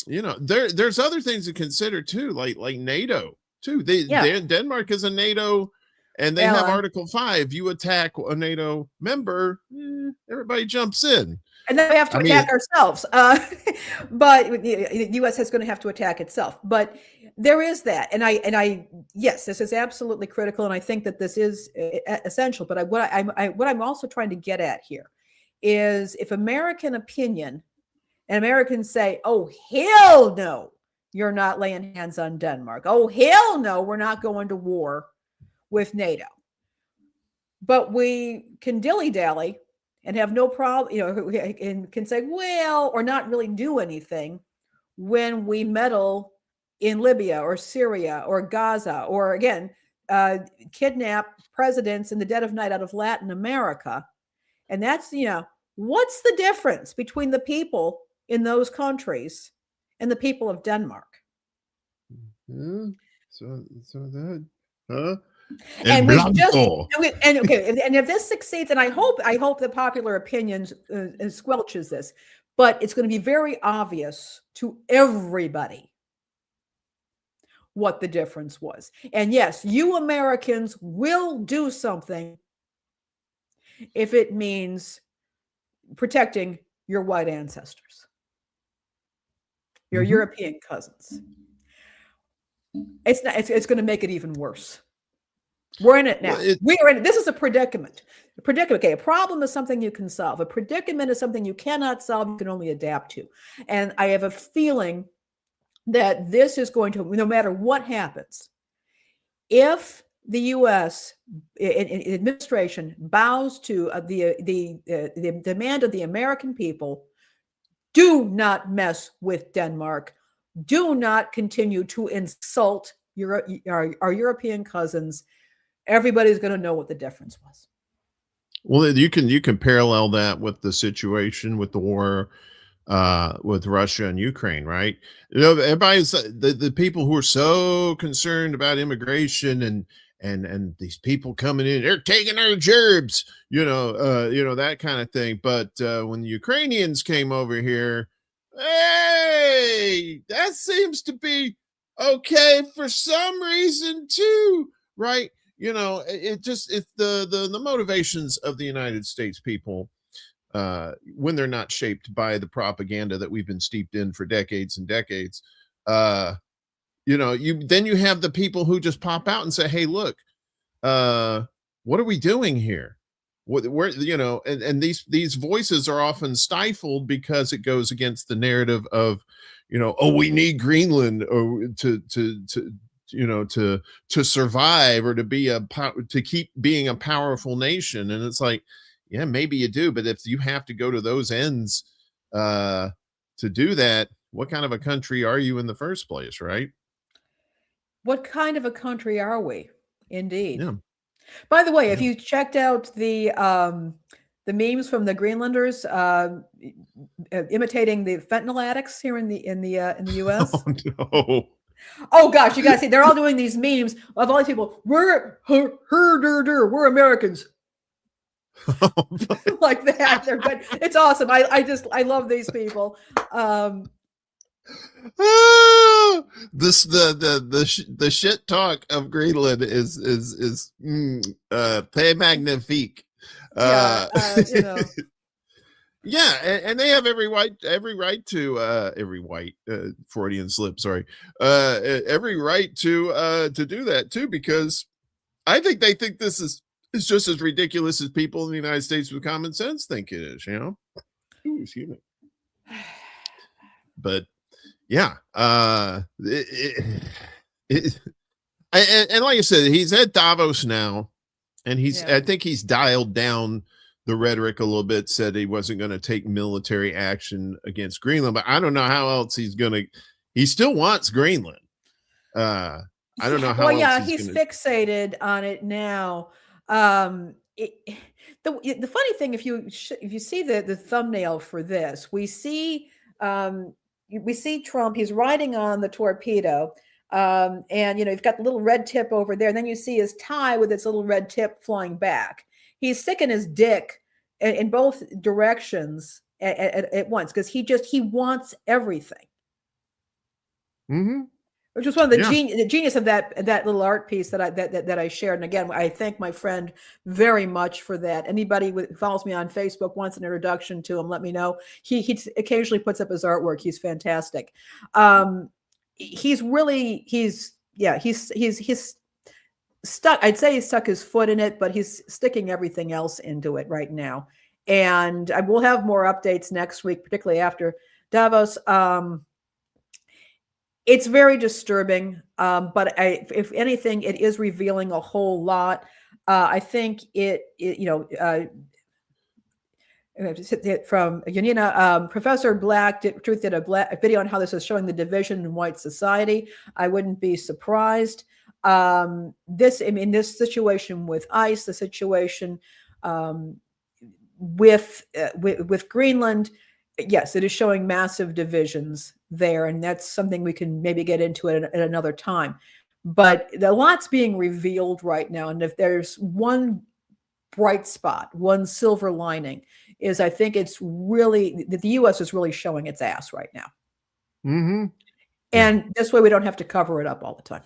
there's other things to consider too, like NATO too. Denmark is a NATO, and they have Article 5. You attack a NATO member, everybody jumps in. And then we have to attack ourselves. But the U.S. is going to have to attack itself. But there is that. And yes, this is absolutely critical. And I think that this is essential. But what I'm also trying to get at here is, if American opinion and Americans say, oh, hell no, you're not laying hands on Denmark. Oh, hell no, we're not going to war with NATO. But we can dilly-dally and have no problem, and can say, well, or not really do anything when we meddle in Libya or Syria or Gaza, or again, kidnap presidents in the dead of night out of Latin America. And that's, what's the difference between the people in those countries and the people of Denmark? So that, huh? And if this succeeds, and I hope that popular opinion squelches this, but it's going to be very obvious to everybody what the difference was. And yes, you Americans will do something if it means protecting your white ancestors, your European cousins. It's going to make it even worse. We're in it Well, now. We are in it. This is a predicament. A predicament. Okay, a problem is something you can solve. A predicament is something you cannot solve. You can only adapt to. And I have a feeling that this is going to, no matter what happens, if the U.S. Administration bows to the demand of the American people, do not mess with Denmark. Do not continue to insult our European cousins. Everybody's going to know what the difference was. Well, you can parallel that with the situation with the war with Russia and Ukraine, right? You know, everybody's the people who are so concerned about immigration and these people coming in, they're taking our jobs, that kind of thing. But when the Ukrainians came over here, hey, that seems to be okay for some reason too, right? It's the motivations of the United States people when they're not shaped by the propaganda that we've been steeped in for decades and decades. You have the people who just pop out and say, hey, look, what are we doing here? And these voices are often stifled because it goes against the narrative of, oh, we need Greenland or to survive or to keep being a powerful nation. And it's like, yeah, maybe you do, but if you have to go to those ends to do that, what kind of a country are you in the first place, right? What kind of a country are we? Indeed. Yeah. By the way, if you checked out the memes from the Greenlanders imitating the fentanyl addicts here in the U.S. Oh, no. Oh gosh, you guys see, they're all doing these memes of all these people. We're Americans. Like that. They're good. It's awesome. I love these people. The shit talk of Greenland is très magnifique. Yeah, and they have every right to Freudian slip, sorry. Every right to do that too, because I think they think this is just as ridiculous as people in the United States with common sense think it is, Ooh, excuse me. But yeah, and like I said, he's at Davos now, and I think he's dialed down the rhetoric a little bit, said he wasn't going to take military action against Greenland, but I don't know how else he still wants Greenland. I don't know how else he's fixated on it now. The funny thing, if you see the thumbnail for this, we see Trump, he's riding on the torpedo, and you've got the little red tip over there, and then you see his tie with its little red tip flying back. He's sticking his dick in both directions at once, because he wants everything. Mm-hmm. Which was one of the genius of that little art piece that I shared. And again, I thank my friend very much for that. Anybody who follows me on Facebook wants an introduction to him, let me know. He occasionally puts up his artwork. He's fantastic. He's stuck. I'd say he's stuck his foot in it, but he's sticking everything else into it right now. And I will have more updates next week, particularly after Davos. It's very disturbing, but if anything, it is revealing a whole lot. I think from Yanina, Professor Black did a video on how this is showing the division in white society. I wouldn't be surprised. This situation with ICE, the situation with Greenland, yes, it is showing massive divisions there, and that's something we can maybe get into at another time. But a lot's being revealed right now, and if there's one bright spot, one silver lining, is I think it's really that the U.S. is really showing its ass right now. Mm-hmm. And this way we don't have to cover it up all the time.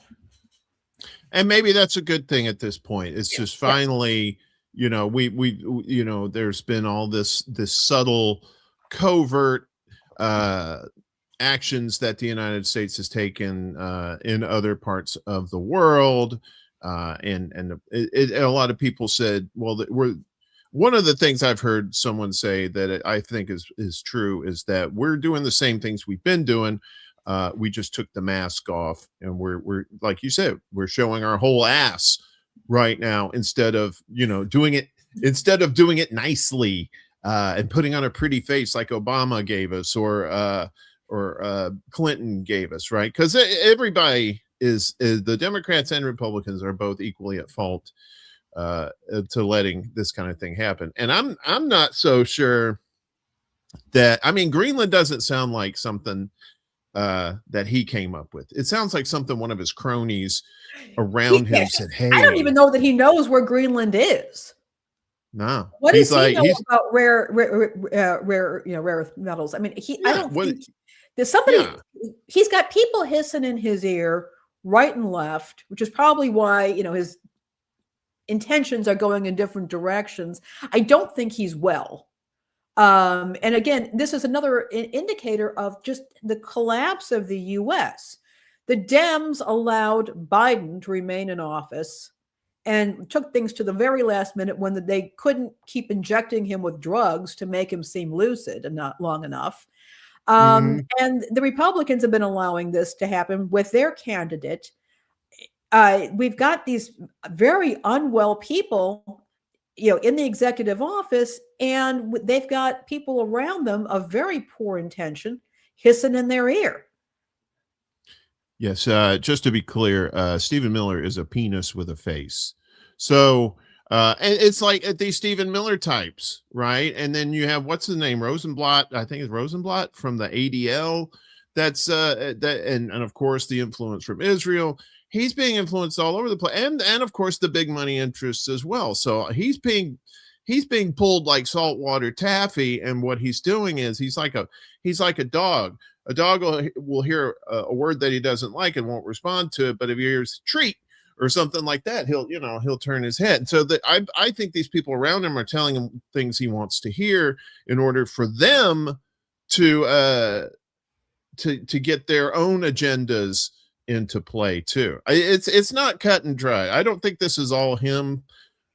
And maybe that's a good thing at this point. It's just finally, there's been all this subtle, covert actions that the United States has taken in other parts of the world. A lot of people said, well, one of the things I've heard someone say that I think is true is that we're doing the same things we've been doing. We just took the mask off, and we're like you said, we're showing our whole ass right now instead of doing it nicely and putting on a pretty face like Obama gave us or Clinton gave us, right? Because everybody is the Democrats and Republicans are both equally at fault to letting this kind of thing happen. And I'm not so sure that, I mean, Greenland doesn't sound like something that he came up with. It sounds like something one of his cronies around him said, hey. I don't even know that he knows where Greenland is. No. What does he know about rare earth metals? I mean, I don't think there's somebody, he's got people hissing in his ear right and left, which is probably why, his intentions are going in different directions. I don't think he's well. And again, this is another indicator of just the collapse of the US. The Dems allowed Biden to remain in office and took things to the very last minute when they couldn't keep injecting him with drugs to make him seem lucid and not long enough. And the Republicans have been allowing this to happen with their candidate. We've got these very unwell people, in the executive office, and they've got people around them of very poor intention hissing in their ear. Yes, just to be clear, Stephen Miller is a penis with a face. So, and it's like these Stephen Miller types, right? And then you have, what's the name? Rosenblatt, I think it's Rosenblatt from the ADL. That's and of course the influence from Israel. He's being influenced all over the place, and of course the big money interests as well. So he's being pulled like saltwater taffy, and what he's doing is he's like a dog. A dog will hear a word that he doesn't like and won't respond to it, but if he hears treat or something like that, he'll turn his head. So that I think these people around him are telling him things he wants to hear in order for them to get their own agendas into play too. It's not cut and dry. I don't think this is all him,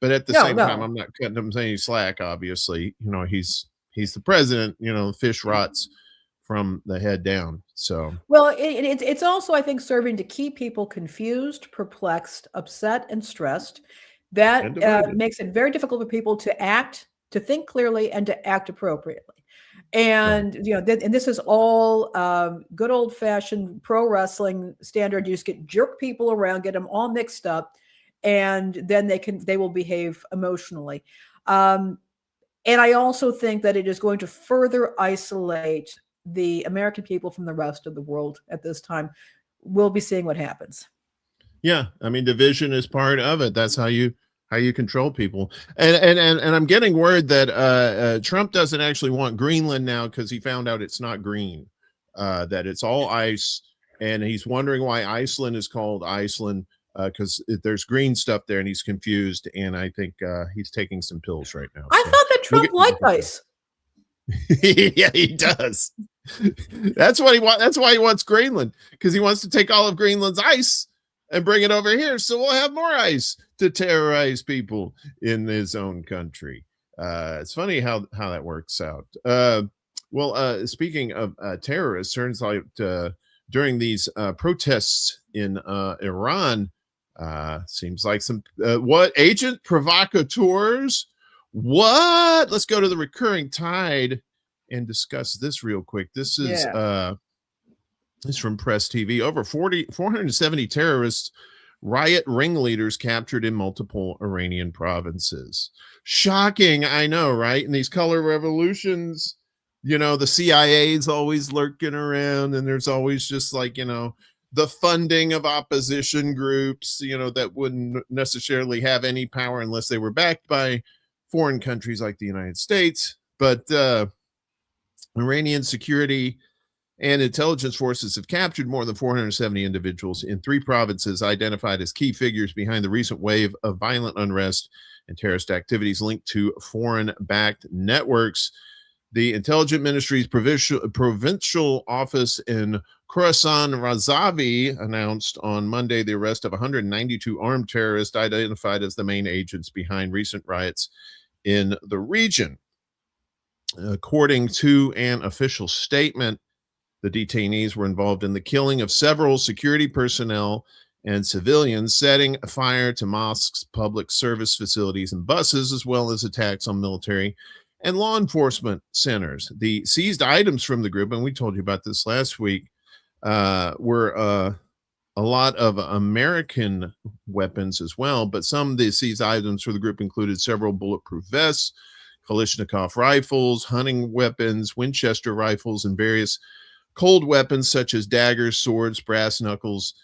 but at the same time, I'm not cutting him any slack. Obviously, he's the president. Fish rots from the head down. So, well, it's also, I think, serving to keep people confused, perplexed, upset, and stressed. That makes it very difficult for people to think clearly, and to act appropriately. And and this is all good old-fashioned pro wrestling standard. You just jerk people around, get them all mixed up, and then they will behave emotionally. And I also think that it is going to further isolate the American people from the rest of the world at this time. We'll be seeing what happens. Yeah, I mean, division is part of it. That's how you control people. And I'm getting word that Trump doesn't actually want Greenland now because he found out it's not green, that it's all ice, and he's wondering why Iceland is called Iceland, because there's green stuff there, and he's confused. And I think he's taking some pills right now. I thought that Trump liked ice. Yeah, he does. That's what he wants. That's why he wants Greenland, because he wants to take all of Greenland's ice and bring it over here, so we'll have more ice to terrorize people in his own country. It's funny how that works out. Well, speaking of terrorists, turns out during these protests in Iran, seems like some agent provocateurs. What? Let's go to the recurring tide and discuss this real quick. This is this is from Press TV. Over 470 terrorists, riot ringleaders captured in multiple Iranian provinces. Shocking, I know, right? In these color revolutions, the CIA is always lurking around, and there's always just like, the funding of opposition groups, that wouldn't necessarily have any power unless they were backed by foreign countries like the United States. But Iranian security and intelligence forces have captured more than 470 individuals in 3 provinces identified as key figures behind the recent wave of violent unrest and terrorist activities linked to foreign-backed networks. The Intelligence Ministry's provincial office in Khorasan Razavi announced on Monday the arrest of 192 armed terrorists identified as the main agents behind recent riots in the region. According to an official statement, the detainees were involved in the killing of several security personnel and civilians, setting fire to mosques, public service facilities, and buses, as well as attacks on military and law enforcement centers. The seized items from the group, and we told you about this last week, were a lot of American weapons as well, but some of the seized items for the group included several bulletproof vests, Kalashnikov rifles, hunting weapons, Winchester rifles, and various cold weapons such as daggers, swords, brass knuckles.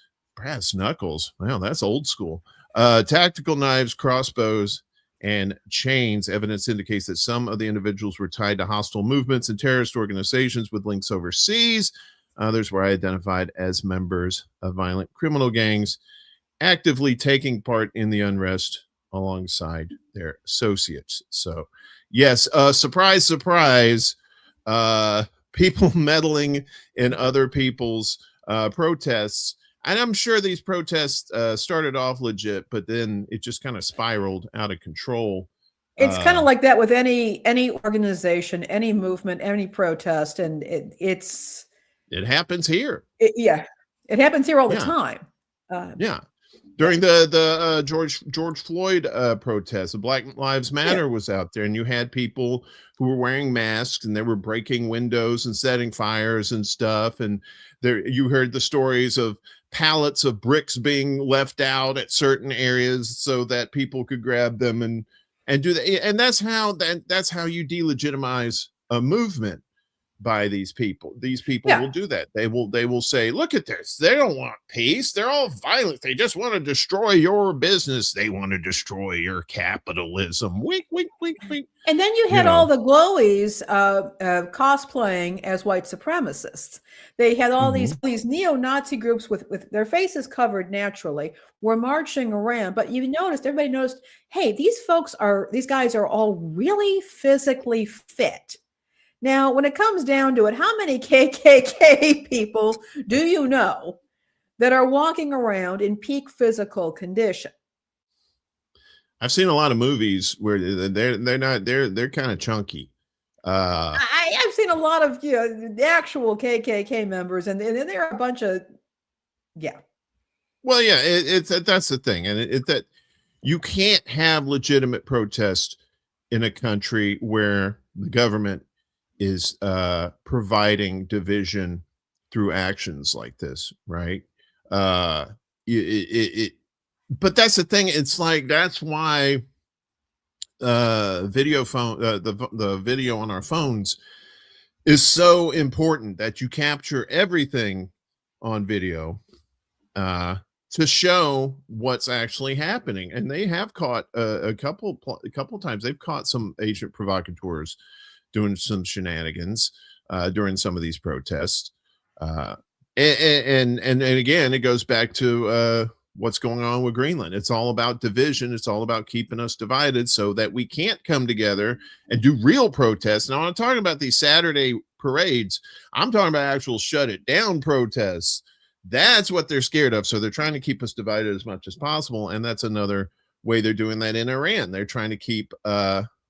Wow, that's old school. Tactical knives, crossbows, and chains. Evidence indicates that some of the individuals were tied to hostile movements and terrorist organizations with links overseas. Others were identified as members of violent criminal gangs, actively taking part in the unrest alongside their associates. So, yes, surprise, surprise, people meddling in other people's protests. And I'm sure these protests started off legit, but then it just kind of spiraled out of control. It's kind of like that with any organization, any movement, any protest, and it happens here. It happens here all the time. During the George Floyd protest, the Black Lives Matter was out there, and you had people who were wearing masks, and they were breaking windows and setting fires and stuff. And there, you heard the stories of pallets of bricks being left out at certain areas so that people could grab them and do that. And that's how you delegitimize a movement. By these people will do that. They will say, look at this, they don't want peace, they're all violent, they just want to destroy your business, they want to destroy your capitalism. Wink, wink, wink, wink. And then you had all the glowies cosplaying as white supremacists. They had all these neo-Nazi groups with their faces covered naturally were marching around, but everybody noticed, hey, these guys are all really physically fit. Now, when it comes down to it, how many KKK people do you know that are walking around in peak physical condition? I've seen a lot of movies where they're kind of chunky. I've seen a lot of the actual KKK members, and there are a bunch of Well, that's the thing, and that you can't have legitimate protest in a country where the government is providing division through actions like this, right? But that's the thing. It's like, that's why video phone, the video on our phones is so important, that you capture everything on video to show what's actually happening. And they have caught a couple times. They've caught some agent provocateurs doing some shenanigans during some of these protests. And again, it goes back to what's going on with Greenland. It's all about division. It's all about keeping us divided so that we can't come together and do real protests. Now, I'm not talking about these Saturday parades. I'm talking about actual shut it down protests. That's what they're scared of. So they're trying to keep us divided as much as possible. And that's another way they're doing that in Iran. They're trying to keep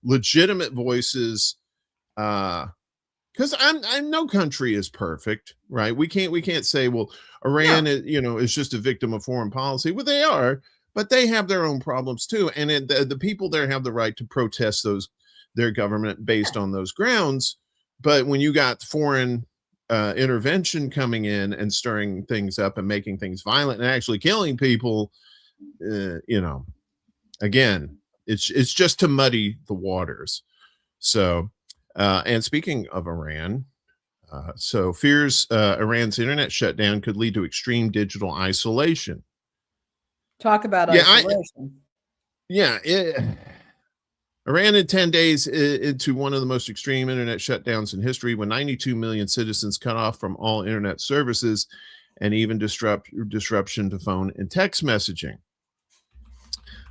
legitimate voices, because no country is perfect, right? We can't say, well, Iran is just a victim of foreign policy. Well, they are, but they have their own problems too, and the people there have the right to protest their government based on those grounds. But when you got foreign intervention coming in and stirring things up and making things violent and actually killing people, again, it's just to muddy the waters. So. And speaking of Iran, so fears Iran's internet shutdown could lead to extreme digital isolation. Talk about isolation. Iran in 10 days into one of the most extreme internet shutdowns in history, when 92 million citizens cut off from all internet services and even disruption to phone and text messaging.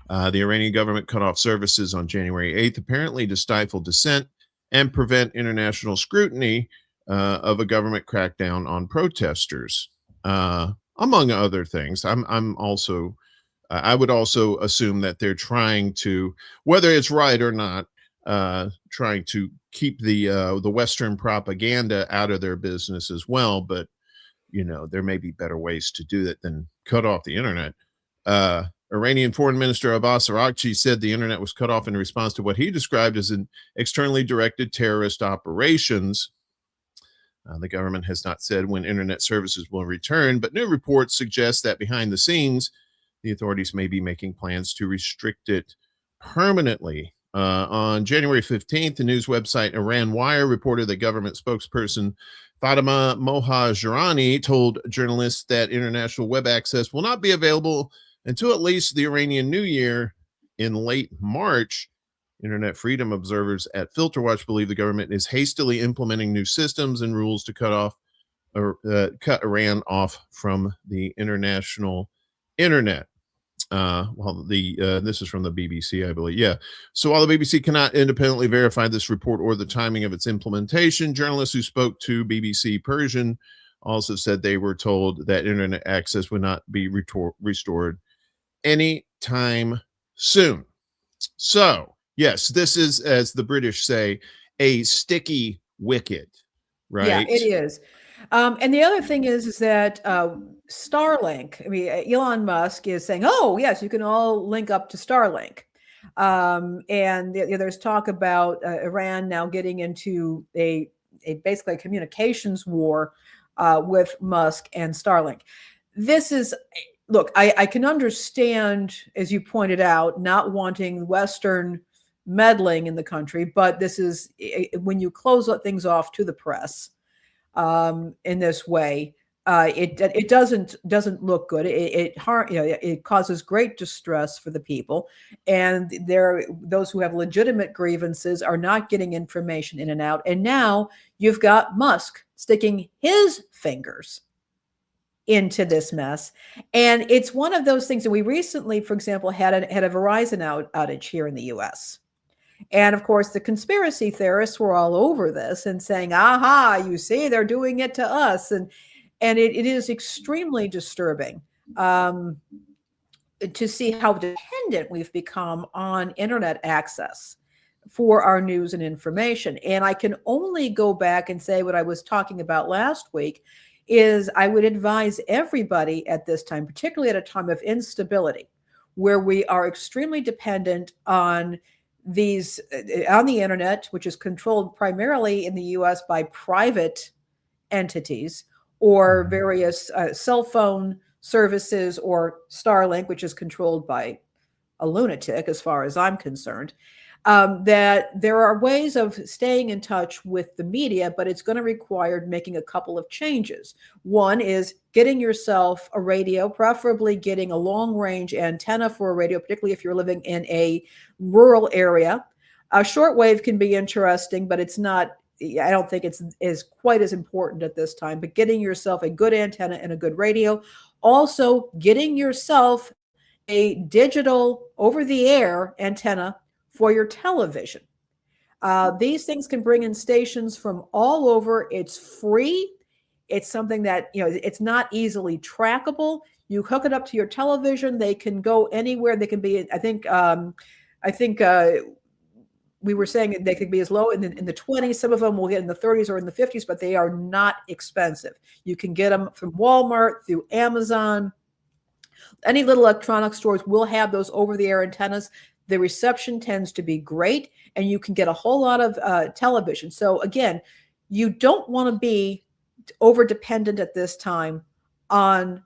The Iranian government cut off services on January 8th, apparently to stifle dissent and prevent international scrutiny of a government crackdown on protesters, among other things. I would also assume that they're trying to, whether it's right or not, trying to keep the Western propaganda out of their business as well. But there may be better ways to do that than cut off the internet. Iranian Foreign Minister Abbas Araghchi said the internet was cut off in response to what he described as an externally directed terrorist operations. The government has not said when internet services will return, but new reports suggest that behind the scenes, the authorities may be making plans to restrict it permanently. On January 15th, the news website Iran Wire reported that government spokesperson Fatima Mohajerani told journalists that international web access will not be available until at least the Iranian New Year in late March. Internet freedom observers at FilterWatch believe the government is hastily implementing new systems and rules to cut Iran off from the international internet. This is from the BBC, I believe. Yeah. So while the BBC cannot independently verify this report or the timing of its implementation, journalists who spoke to BBC Persian also said they were told that internet access would not be restored anytime soon. So, yes, this is, as the British say, a sticky wicket, right? Yeah, it is. And the other thing is that Starlink, I mean, Elon Musk is saying, oh, yes, you can all link up to Starlink. And there's talk about Iran now getting into a basically a communications war with Musk and Starlink. This is, look, I can understand, as you pointed out, not wanting Western meddling in the country, but this is when you close things off to the press in this way, it doesn't look good. It causes great distress for the people, and those who have legitimate grievances are not getting information in and out. And now you've got Musk sticking his fingers into this mess, and it's one of those things that we recently, for example, had a Verizon outage here in the U.S. And of course, the conspiracy theorists were all over this and saying, aha, you see, they're doing it to us. And it is extremely disturbing to see how dependent we've become on internet access for our news and information. And I can only go back and say what I was talking about last week is I would advise everybody at this time, particularly at a time of instability, where we are extremely dependent on the internet, which is controlled primarily in the US by private entities or various cell phone services, or Starlink, which is controlled by a lunatic, as far as I'm concerned, that there are ways of staying in touch with the media, but it's going to require making a couple of changes. One is getting yourself a radio, preferably getting a long-range antenna for a radio, particularly if you're living in a rural area. Shortwave can be interesting, but it's not, I don't think it's quite as important at this time, but getting yourself a good antenna and a good radio. Also, getting yourself a digital over-the-air antenna for your television. These things can bring in stations from all over. It's free. It's something that, it's not easily trackable. You hook it up to your television. They can go anywhere. They can be, I think we were saying they could be as low in the 20s. Some of them will get in the 30s or in the 50s, but they are not expensive. You can get them from Walmart, through Amazon. Any little electronic stores will have those over-the-air antennas. The reception tends to be great, and you can get a whole lot of television. So again, you don't want to be over-dependent at this time on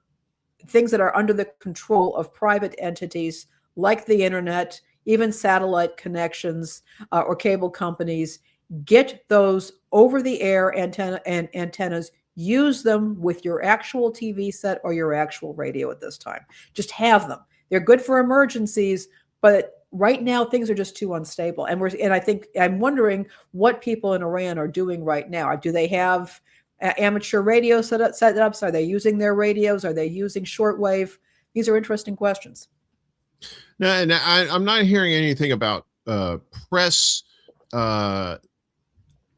things that are under the control of private entities like the internet, even satellite connections or cable companies. Get those over-the-air antennas. Use them with your actual TV set or your actual radio at this time. Just have them. They're good for emergencies, but right now things are just too unstable. And I think I'm wondering what people in Iran are doing right now. Do they have amateur radio setups? Are they using their radios? Are they using shortwave? These are interesting questions. No, and I'm not hearing anything about press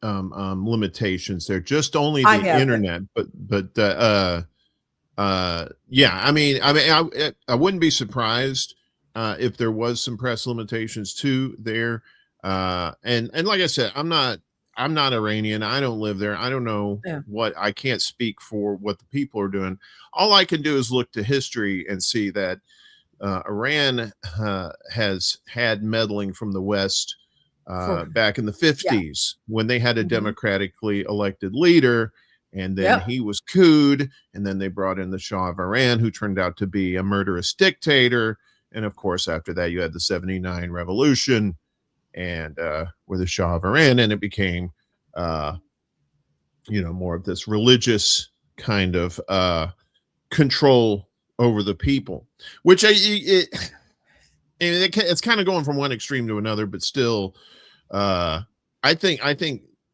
limitations there, just only I the have it. internet. Yeah, I wouldn't be surprised if there was some press limitations too there. And like I said, I'm not Iranian. I don't live there. I don't know Yeah. I can't speak for what the people are doing. All I can do is look to history and see that Iran has had meddling from the West back in the 50s when they had a democratically elected leader, and then he was couped, and then they brought in the Shah of Iran, who turned out to be a murderous dictator. And of course, after that, you had the 79 revolution, and where the Shah of Iran, and it became more of this religious kind of control over the people, which it's kind of going from one extreme to another, but still I think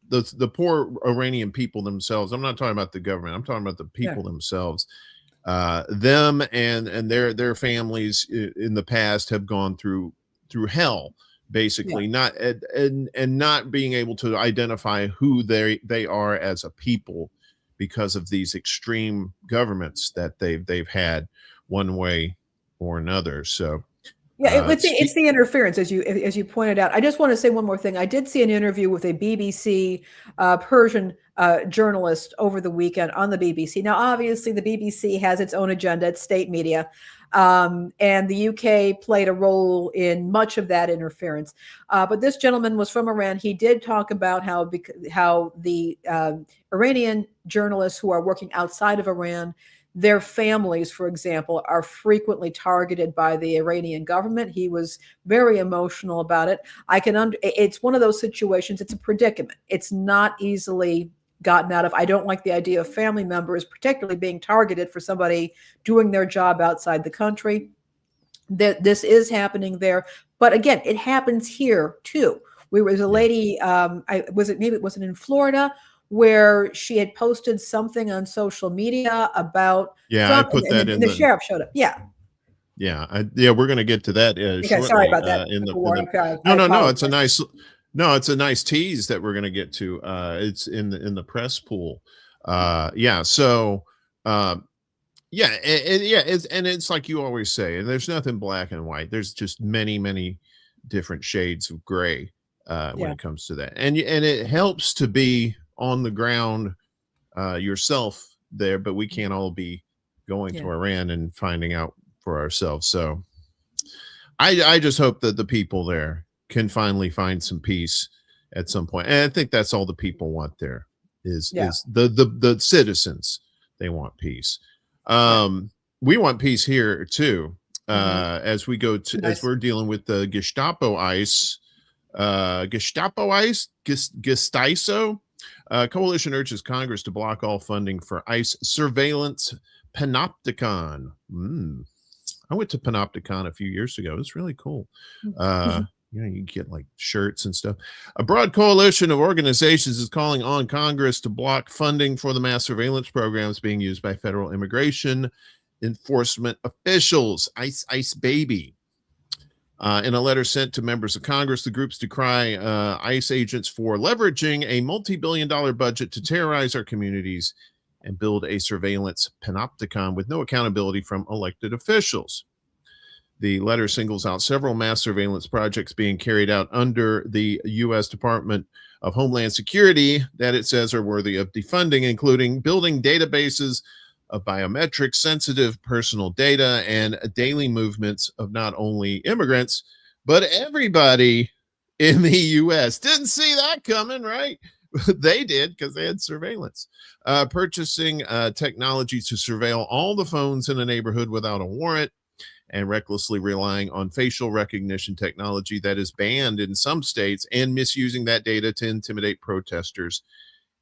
the poor Iranian people themselves, I'm not talking about the government, I'm talking about the people themselves, them and their families in the past have gone through hell, basically, not and not being able to identify who they are as a people because of these extreme governments that they've had one way or another. So it's the interference, as you pointed out. I just want to say one more thing. I did see an interview with a BBC Persian journalist over the weekend on the BBC. Now, obviously, the BBC has its own agenda, it's state media, and the UK played a role in much of that interference. But this gentleman was from Iran. He did talk about how the Iranian journalists who are working outside of Iran, their families, for example, are frequently targeted by the Iranian government. He was very emotional about it. It's one of those situations. It's a predicament. It's not easily gotten out of. I don't like the idea of family members, particularly being targeted for somebody doing their job outside the country. This is happening there, but again, it happens here too. There was a lady. It was in Florida, where she had posted something on social media about Trump, I put that in the sheriff showed up. We're going to get to that shortly. Sorry about that. No, it's a nice tease that we're going to get to. It's in the press pool. It's like you always say, and there's nothing black and white. There's just many different shades of gray when it comes to that, and it helps to be on the ground yourself there, but we can't all be going to Iran and finding out for ourselves. So I just hope that the people there can finally find some peace at some point. And I think that's all the people want there is the citizens. They want peace. We want peace here too. As we go to, as we're dealing with the Gestapo ICE, coalition urges Congress to block all funding for ICE surveillance panopticon. I went to Panopticon a few years ago. It's really cool. You get like shirts and stuff. A broad coalition of organizations is calling on Congress to block funding for the mass surveillance programs being used by federal immigration enforcement officials. ICE baby. In a letter sent to members of Congress, the groups decry ICE agents for leveraging a multi-billion-dollar budget to terrorize our communities and build a surveillance panopticon with no accountability from elected officials. The letter singles out several mass surveillance projects being carried out under the U.S. Department of Homeland Security that it says are worthy of defunding, including building databases of biometric sensitive personal data and daily movements of not only immigrants, but everybody in the U.S. Didn't see that coming, right? They did, because they had surveillance. Purchasing technology to surveil all the phones in a neighborhood without a warrant, and recklessly relying on facial recognition technology that is banned in some states, and misusing that data to intimidate protesters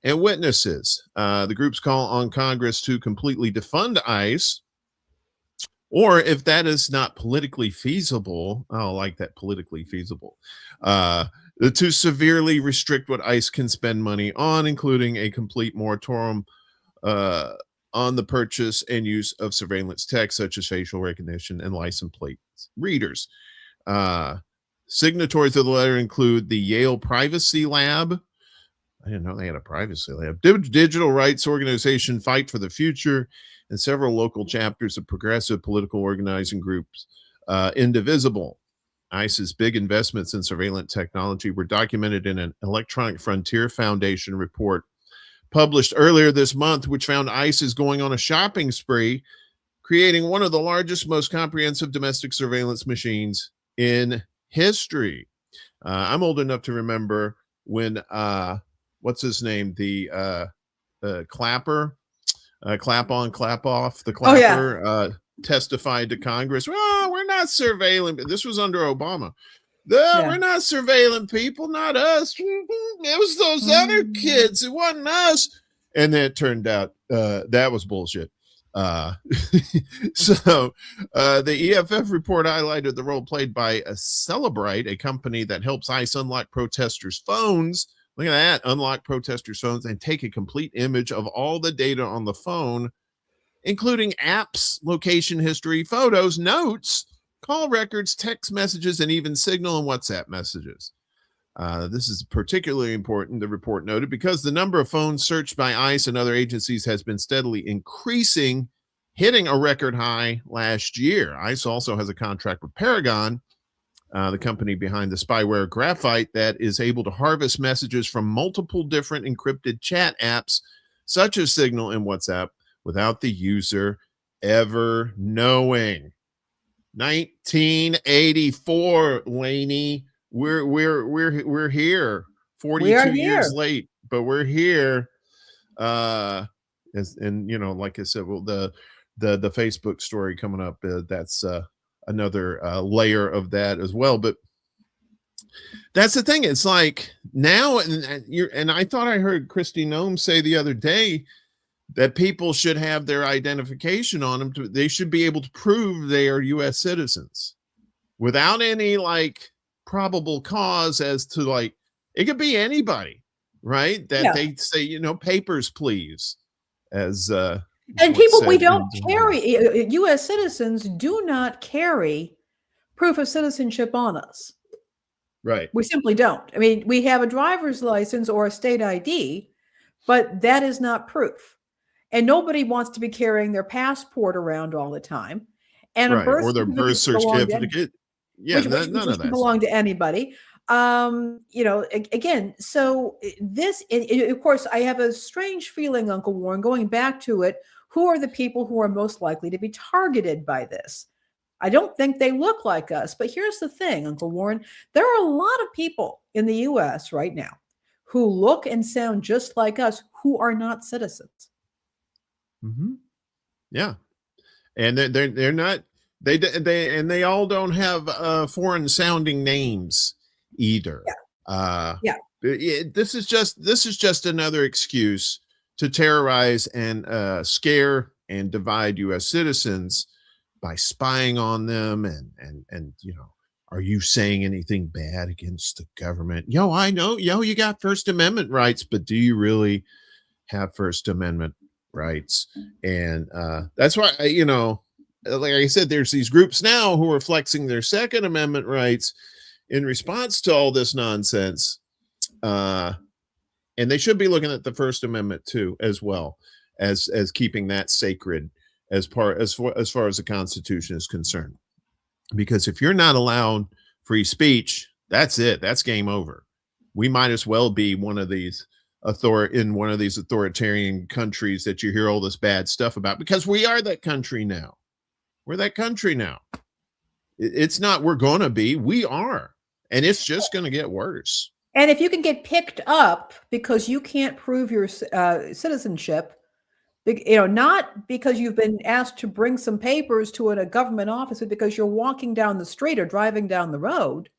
and witnesses. The groups call on Congress to completely defund ICE, or if that is not politically feasible, I like that, politically feasible, to severely restrict what ICE can spend money on, including a complete moratorium on the purchase and use of surveillance tech such as facial recognition and license plate readers. Signatories of the letter include the Yale Privacy Lab, I didn't know they had a privacy lab. Digital rights organization Fight for the Future and several local chapters of progressive political organizing groups, Indivisible. ICE's big investments in surveillance technology were documented in an Electronic Frontier Foundation report published earlier this month, which found ICE is going on a shopping spree, creating one of the largest, most comprehensive domestic surveillance machines in history. I'm old enough to remember when what's his name, the clapper, clap on, clap off, the clapper testified to Congress. Well, we're not surveilling. This was under Obama. We're not surveilling people, not us. It was those other kids. It wasn't us. And then it turned out that was bullshit. So the EFF report highlighted the role played by Celebrite, a company that helps ICE unlock protesters' phones. Look at that, unlock protesters' phones and take a complete image of all the data on the phone, including apps, location history, photos, notes, call records, text messages, and even Signal and WhatsApp messages. This is particularly important, the report noted, because the number of phones searched by ICE and other agencies has been steadily increasing, hitting a record high last year. ICE also has a contract with Paragon, the company behind the spyware Graphite, that is able to harvest messages from multiple different encrypted chat apps, such as Signal and WhatsApp, without the user ever knowing. 1984, Laney. We're here. 42 years late, but we're here. And like I said, well, the Facebook story coming up, that's another layer of that as well. But that's the thing. It's like now, and I thought I heard Christy Nome say the other day that people should have their identification on them. They should be able to prove they are U.S. citizens without any probable cause as to it could be anybody, right? That they say, papers, please, as and people, we don't carry, U.S. citizens do not carry proof of citizenship on us. Right. We simply don't. I mean, we have a driver's license or a state ID, but that is not proof. And nobody wants to be carrying their passport around all the time. And a birth or their birth certificate. Which doesn't belong to anybody. Again, so this, of course, I have a strange feeling, Uncle Warren, going back to it. Who are the people who are most likely to be targeted by this? I don't think they look like us. But here's the thing, Uncle Warren, there are a lot of people in the U.S. right now who look and sound just like us who are not citizens. Mm-hmm. Yeah. And they're not. They all don't have foreign sounding names either. This is just another excuse to terrorize and scare and divide U.S. citizens by spying on them and are you saying anything bad against the government? I know, you got First Amendment rights, but do you really have First Amendment rights? And that's why like I said, there's these groups now who are flexing their Second Amendment rights in response to all this nonsense. And they should be looking at the First Amendment too, as well as keeping that sacred as far as the Constitution is concerned. Because if you're not allowed free speech, that's it. That's game over. We might as well be one of these authoritarian countries that you hear all this bad stuff about, because we are that country now. We're that country now. It's not we're going to be, we are. And it's just going to get worse. And if you can get picked up because you can't prove your citizenship, not because you've been asked to bring some papers to a government office, but because you're walking down the street or driving down the road,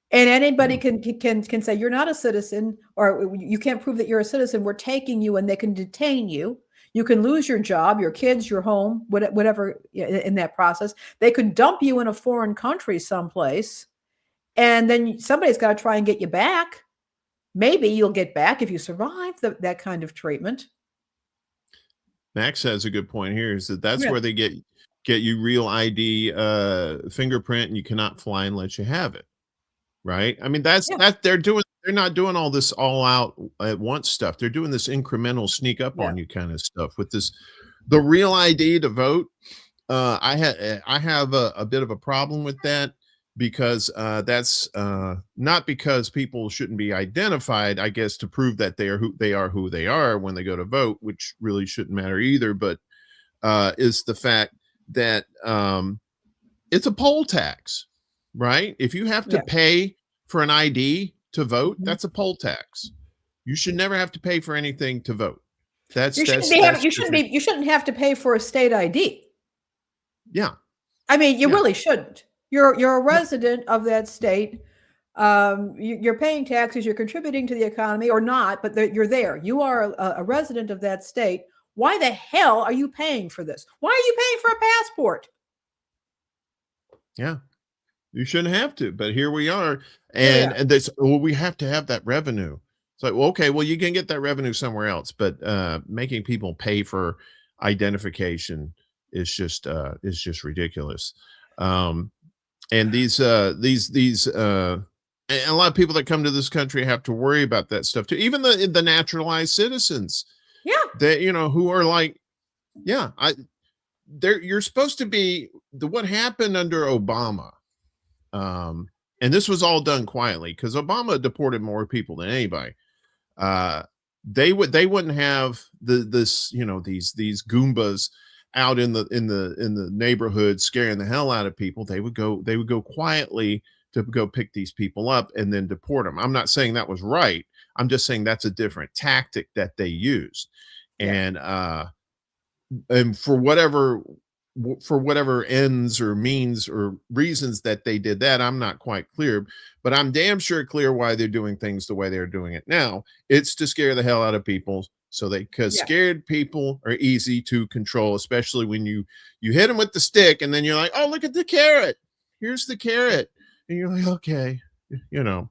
and anybody can say you're not a citizen, or you can't prove that you're a citizen, we're taking you, and they can detain you. You can lose your job, your kids, your home, whatever in that process. They could dump you in a foreign country someplace, and then somebody's got to try and get you back. Maybe you'll get back if you survive that kind of treatment. Max has a good point here, is that's where they get you real ID fingerprint, and you cannot fly unless you have it. right? I mean, that's Yeah. that they're not doing all this all out at once stuff. They're doing this incremental sneak up Yeah. on you kind of stuff with this the real ID to vote. I have a bit of a problem with that because that's not because people shouldn't be identified, I guess, to prove that who they are when they go to vote, which really shouldn't matter either, but is the fact that it's a poll tax, right? If you have to Yeah. pay for an ID to vote, Mhm. that's a poll tax. You should never have to pay for anything to vote. That's You shouldn't that's be having that's just you shouldn't have to pay for a state ID. yeah, I mean, you yeah, really shouldn't. You're a resident of that state. You're paying taxes. You're contributing to the economy, or not, but you're there. You are a resident of that state. Why the hell are you paying for this? Why are you paying for a passport? yeah. You shouldn't have to, but here we are, Here we and are. this well, we have to have that revenue. It's like, well, okay, well, you can get that revenue somewhere else, but making people pay for identification is just ridiculous. Um, and and a lot of people that come to this country have to worry about that stuff too. Even the naturalized citizens Yeah. that who are like, yeah, you're supposed to be what happened under Obama. Um, and this was all done quietly because Obama deported more people than anybody. Uh, they wouldn't have these Goombas out in the neighborhood scaring the hell out of people. They would go quietly to go pick these people up and then deport them. I'm not saying that was right. I'm just saying that's a different tactic that they used. Yeah. And for whatever ends or means or reasons that they did that, I'm not quite clear, but I'm damn sure clear why they're doing things the way they're doing it now. It's to scare the hell out of people, because Yeah. scared people are easy to control, especially when you hit them with the stick and then you're like, oh, look at the carrot, here's the carrot, and you're like, okay, you know.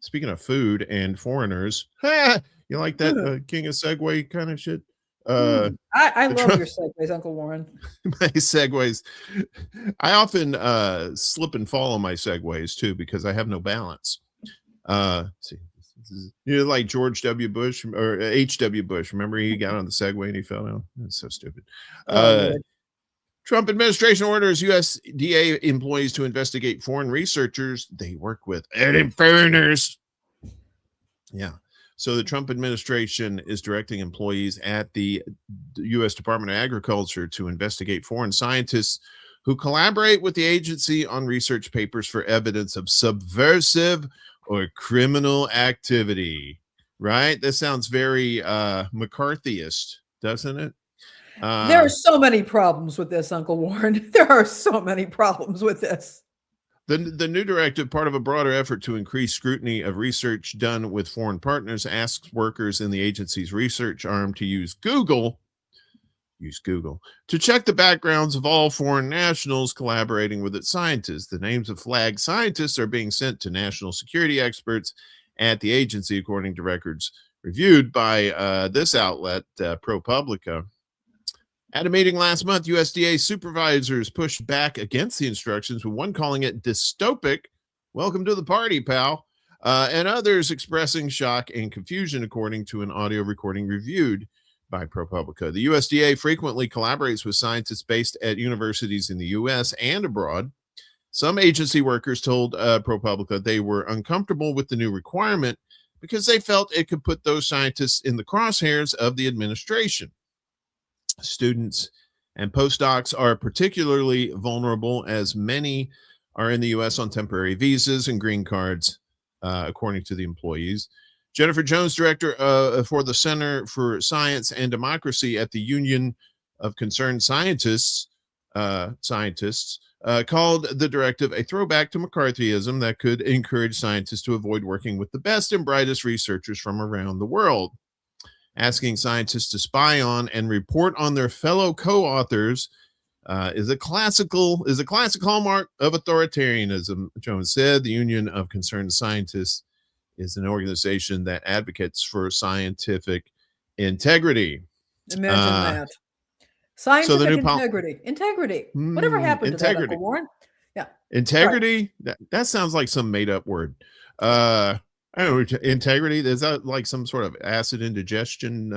Speaking of food and foreigners, you like that king of Segway kind of shit? I The love Trump your segues, Uncle Warren. my segues. I often slip and fall on my segues too because I have no balance. See, you're like George W. Bush or H.W. Bush. Remember he got on the Segway and he fell down? That's so stupid. Oh Lord. Trump administration orders USDA employees to investigate foreign researchers they work with. And foreigners. Yeah. So the Trump administration is directing employees at the U.S. Department of Agriculture to investigate foreign scientists who collaborate with the agency on research papers for evidence of subversive or criminal activity. Right? This sounds very McCarthyist, doesn't it? There are so many problems with this, Uncle Warren. There are so many problems with this. The new directive, part of a broader effort to increase scrutiny of research done with foreign partners, asks workers in the agency's research arm to use Google to check the backgrounds of all foreign nationals collaborating with its scientists. The names of flagged scientists are being sent to national security experts at the agency, according to records reviewed by this outlet, ProPublica. At a meeting last month, USDA supervisors pushed back against the instructions, with one calling it dystopic. Welcome to the party, pal. And others expressing shock and confusion, according to an audio recording reviewed by ProPublica. The USDA frequently collaborates with scientists based at universities in the U.S. and abroad. Some agency workers told ProPublica they were uncomfortable with the new requirement because they felt it could put those scientists in the crosshairs of the administration. Students and postdocs are particularly vulnerable, as many are in the U.S. on temporary visas and green cards, according to the employees. Jennifer Jones, director for the Center for Science and Democracy at the Union of Concerned Scientists, called the directive a throwback to McCarthyism that could encourage scientists to avoid working with the best and brightest researchers from around the world. Asking scientists to spy on and report on their fellow co-authors is a classic hallmark of authoritarianism, Jones said. The Union of Concerned Scientists is an organization that advocates for scientific integrity. Imagine that. So the Scientific new integrity. Integrity. Whatever happened to that, integrity. Uncle Warren? Yeah. Integrity, that sounds like some made up word. I don't know, integrity, is that like some sort of acid indigestion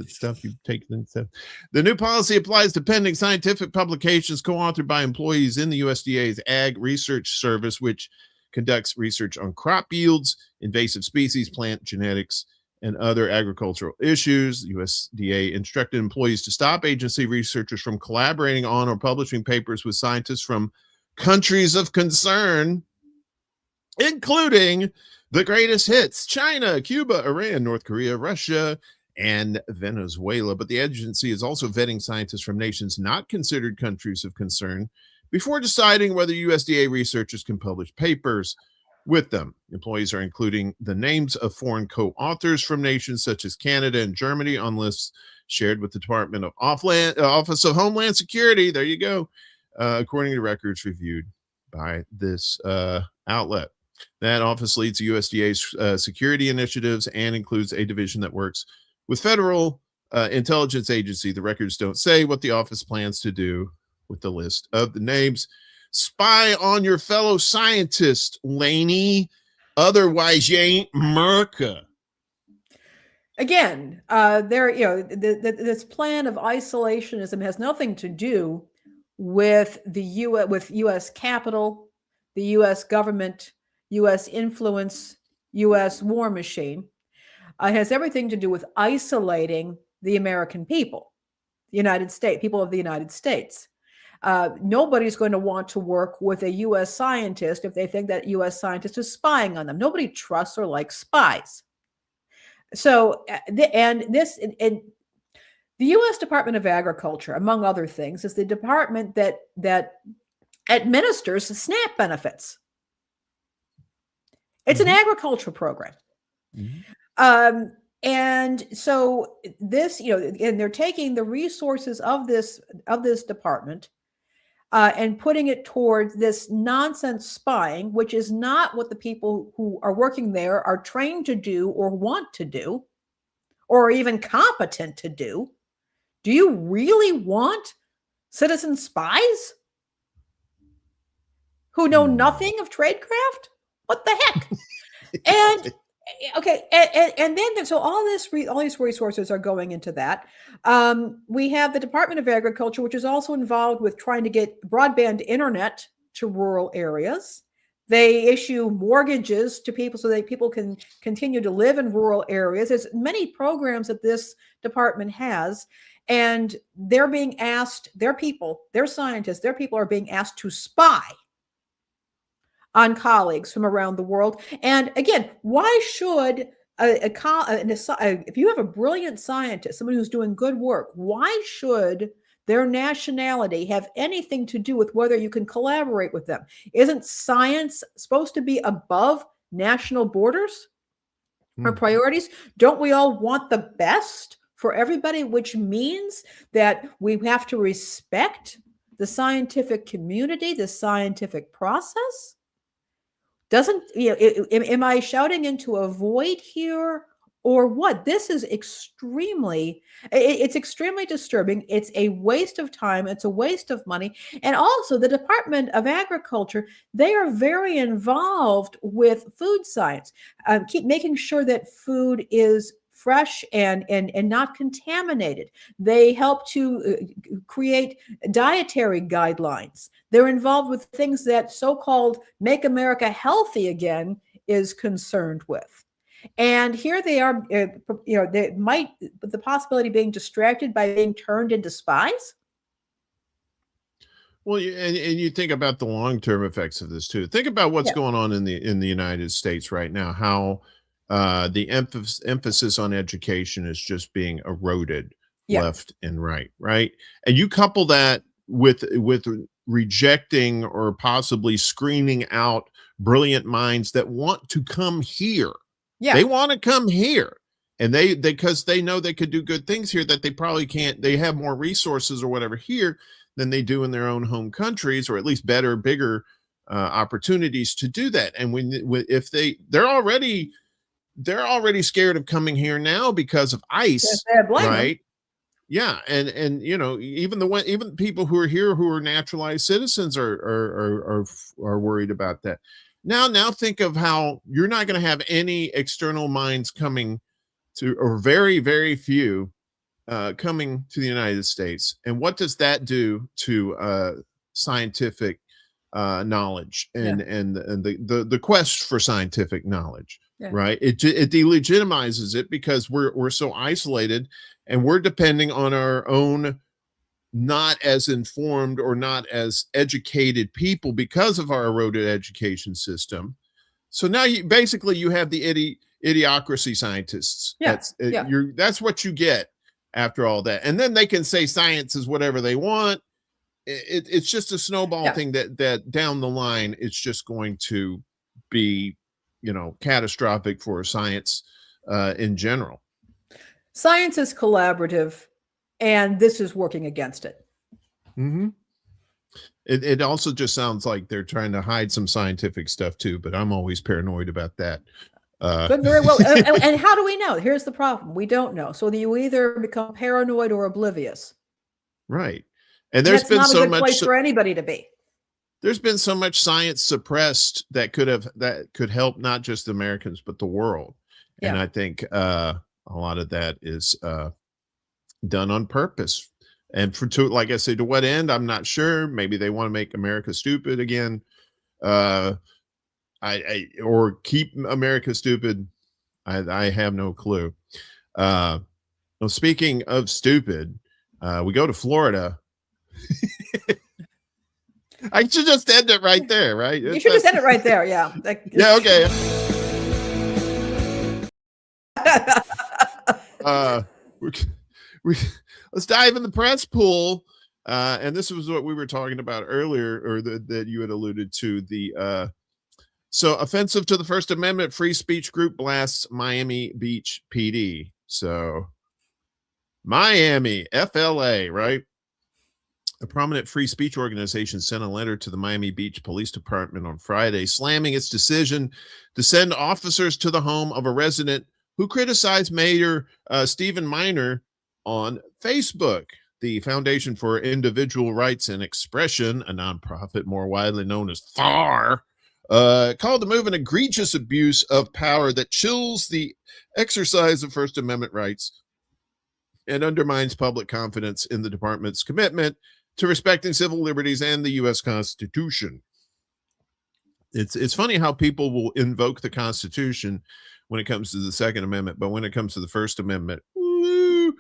stuff you've taken and stuff? The new policy applies to pending scientific publications co-authored by employees in the USDA's Ag Research Service, which conducts research on crop yields, invasive species, plant genetics, and other agricultural issues. The USDA instructed employees to stop agency researchers from collaborating on or publishing papers with scientists from countries of concern, including the greatest hits: China, Cuba, Iran, North Korea, Russia, and Venezuela. But the agency is also vetting scientists from nations not considered countries of concern before deciding whether USDA researchers can publish papers with them. Employees are including the names of foreign co-authors from nations such as Canada and Germany on lists shared with the Department of Office of Homeland Security. There you go. According to records reviewed by this outlet. That office leads the USDA's security initiatives and includes a division that works with federal intelligence agency. The records don't say what the office plans to do with the list of the names. Spy on your fellow scientists, Laney. Otherwise, you ain't Merca. Again, this plan of isolationism has nothing to do with the U.S. capital, the U.S. government, U.S. influence, U.S. war machine. It has everything to do with isolating the American people, the United States, people of the United States. Nobody's going to want to work with a U.S. scientist if they think that U.S. scientist is spying on them. Nobody trusts or likes spies. So, the U.S. Department of Agriculture, among other things, is the department that administers SNAP benefits. It's an agricultural program. And so this, and they're taking the resources of this department and putting it towards this nonsense spying, which is not what the people who are working there are trained to do or want to do or even competent to do. Do you really want citizen spies who know nothing of tradecraft? What the heck? And okay, and then so all these resources are going into that. We have the Department of Agriculture, which is also involved with trying to get broadband internet to rural areas. They issue mortgages to people so that people can continue to live in rural areas. There's many programs that this department has, and they're being asked, their scientists, their people are being asked to spy on colleagues from around the world. And again, why should if you have a brilliant scientist, someone who's doing good work, why should their nationality have anything to do with whether you can collaborate with them? Isn't science supposed to be above national borders or priorities? Don't we all want the best for everybody, which means that we have to respect the scientific community, the scientific process? Am I shouting into a void here or what? This is extremely disturbing. It's a waste of time. It's a waste of money. And also the Department of Agriculture, they are very involved with food science, keep making sure that food is fresh and not contaminated. They help to create dietary guidelines. They're involved with things that so-called Make America Healthy Again is concerned with. And here they are, they might, the possibility of being distracted by being turned into spies. Well, and you think about the long-term effects of this too. Think about what's going on in the United States right now, how the emphasis on education is just being eroded left and right. And you couple that with rejecting or possibly screening out brilliant minds that want to come here. They want to come here, and because they know they could do good things here that they probably can't. They have more resources or whatever here than they do in their own home countries, or at least better, bigger opportunities to do that. And if they're already scared of coming here now because of ICE, right? Yeah, and you know, even people who are here who are naturalized citizens are worried about that. Now think of how you're not going to have any external minds coming to, or very few coming to the United States. And what does that do to scientific knowledge Yeah. and the quest for scientific knowledge? Yeah. Right? It delegitimizes it because we're so isolated, and we're depending on our own not as informed or not as educated people because of our eroded education system. So now you have the idiocracy scientists. Yeah. That's what you get after all that. And then they can say science is whatever they want. It's just a snowball thing that down the line, it's just going to be, you know, catastrophic for science in general. Science is collaborative, and this is working against it. Mm-hmm. It also just sounds like they're trying to hide some scientific stuff too, but I'm always paranoid about that. But very well. And how do we know? Here's the problem. We don't know. So you either become paranoid or oblivious. Right. And there's been so much place for anybody to be. There's been so much science suppressed that could help not just the Americans, but the world. Yeah. And I think a lot of that is done on purpose. And like I say, to what end, I'm not sure. Maybe they want to make America stupid again. Or keep America stupid. I have no clue. Well, speaking of stupid, we go to Florida. I should just end it right there, right? You should just end it right there. Yeah. Yeah. Okay. Let's dive in the press pool. And this was what we were talking about earlier, or that you had alluded to. So offensive to the First Amendment, free speech group blasts Miami Beach PD. So Miami, FLA, right? A prominent free speech organization sent a letter to the Miami Beach Police Department on Friday, slamming its decision to send officers to the home of a resident who criticized Mayor Stephen Minor on Facebook. The Foundation for Individual Rights and Expression, a nonprofit more widely known as FAR, called the move an egregious abuse of power that chills the exercise of First Amendment rights and undermines public confidence in the department's commitment to respecting civil liberties and the U.S. Constitution. It's funny how people will invoke the Constitution when it comes to the Second Amendment, but when it comes to the First Amendment, oh,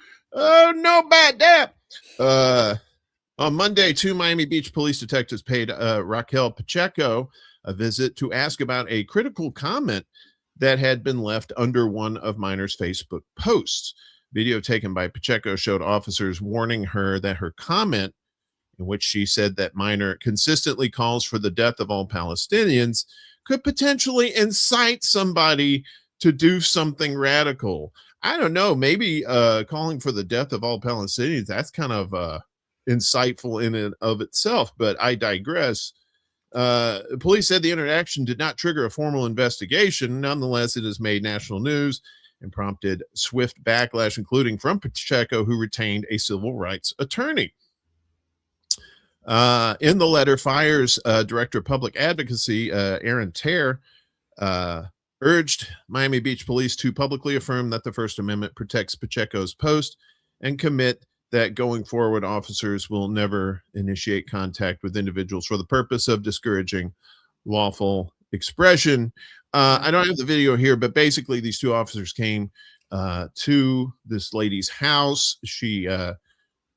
no bad damn. On Monday, 2 Miami Beach police detectives paid Raquel Pacheco a visit to ask about a critical comment that had been left under one of Minor's Facebook posts. Video taken by Pacheco showed officers warning her that her comment, in which she said that Minor consistently calls for the death of all Palestinians, could potentially incite somebody to do something radical. I don't know, maybe calling for the death of all Palestinians, that's kind of insightful in and of itself, but I digress. Police said the interaction did not trigger a formal investigation. Nonetheless, it has made national news and prompted swift backlash, including from Pacheco, who retained a civil rights attorney. In the letter, FIRE's Director of Public Advocacy, Aaron Terr, urged Miami Beach Police to publicly affirm that the First Amendment protects Pacheco's post and commit that going forward, officers will never initiate contact with individuals for the purpose of discouraging lawful expression. I don't have the video here, but basically these two officers came to this lady's house.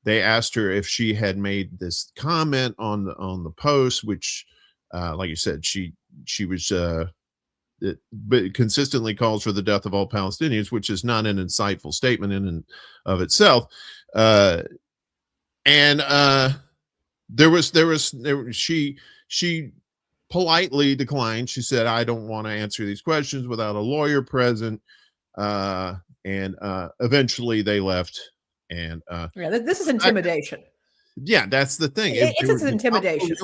They asked her if she had made this comment on the post, which, like you said, she was but consistently calls for the death of all Palestinians, which is not an insightful statement in and of itself. She politely declined. She said, "I don't want to answer these questions without a lawyer present." Eventually they left. And yeah, this is intimidation. Yeah, that's the thing. It's intimidation.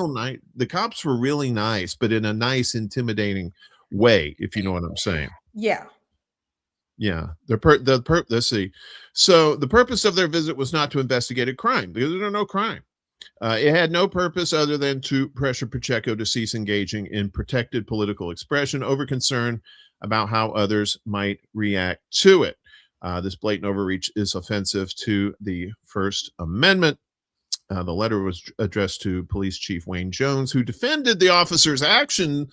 The cops were really nice, but in a nice, intimidating way, if you know what I'm saying. Yeah. Yeah. Let's see. So the purpose of their visit was not to investigate a crime because there's no crime. It had no purpose other than to pressure Pacheco to cease engaging in protected political expression over concern about how others might react to it. This blatant overreach is offensive to the First Amendment. The letter was addressed to Police Chief Wayne Jones, who defended the officer's action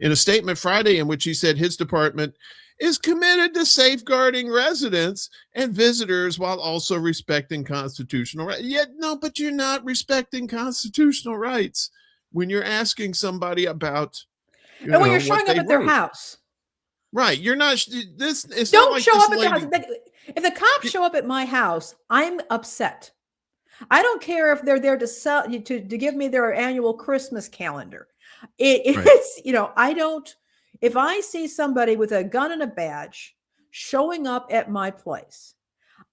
in a statement Friday in which he said his department is committed to safeguarding residents and visitors while also respecting constitutional rights. Yet, no, but you're not respecting constitutional rights when you're asking somebody about, and when you're showing up at their house. Right. You're not, this, it's don't not like show this up at their house. If the cops show up at my house, I'm upset. I don't care if they're there to sell to give me their annual Christmas calendar. It's, you know, I don't, if I see somebody with a gun and a badge showing up at my place,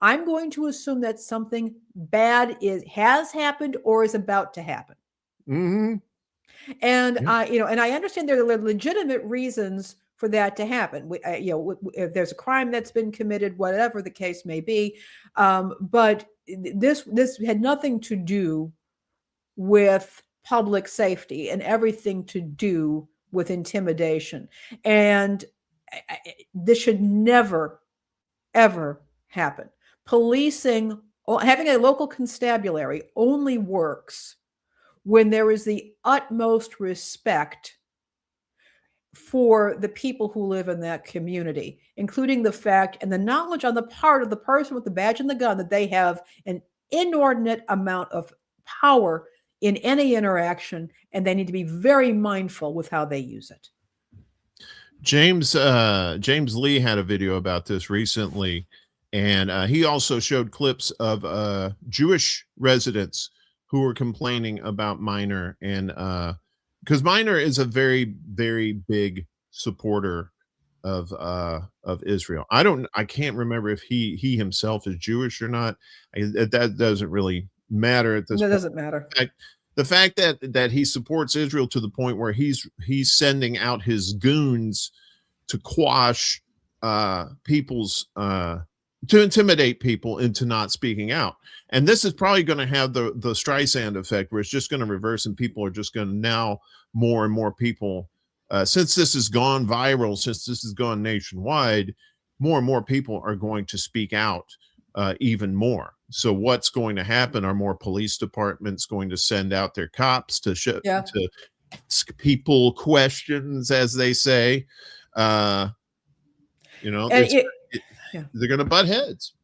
I'm going to assume that something bad has happened or is about to happen. Mm-hmm. And you know, and I understand there are legitimate reasons for that to happen. You know, if there's a crime that's been committed, whatever the case may be, but this had nothing to do with public safety and everything to do with intimidation. And this should never, ever happen. Policing, having a local constabulary only works when there is the utmost respect for the people who live in that community, including the fact and the knowledge on the part of the person with the badge and the gun that they have an inordinate amount of power in any interaction, and they need to be very mindful with how they use it. James Lee had a video about this recently, and he also showed clips of Jewish residents who were complaining about Minor, and because Minor is a very, very big supporter of Israel. I can't remember if he himself is Jewish or not. That doesn't really matter at this point. That doesn't matter. The fact that he supports Israel to the point where he's sending out his goons to quash people's to intimidate people into not speaking out. And this is probably going to have the Streisand effect, where it's just going to reverse, and people are just going to now, more and more people, since this has gone viral, since this has gone nationwide, more and more people are going to speak out even more. So what's going to happen are more police departments going to send out their cops to to ask people questions, as they say. You know, they're going to butt heads.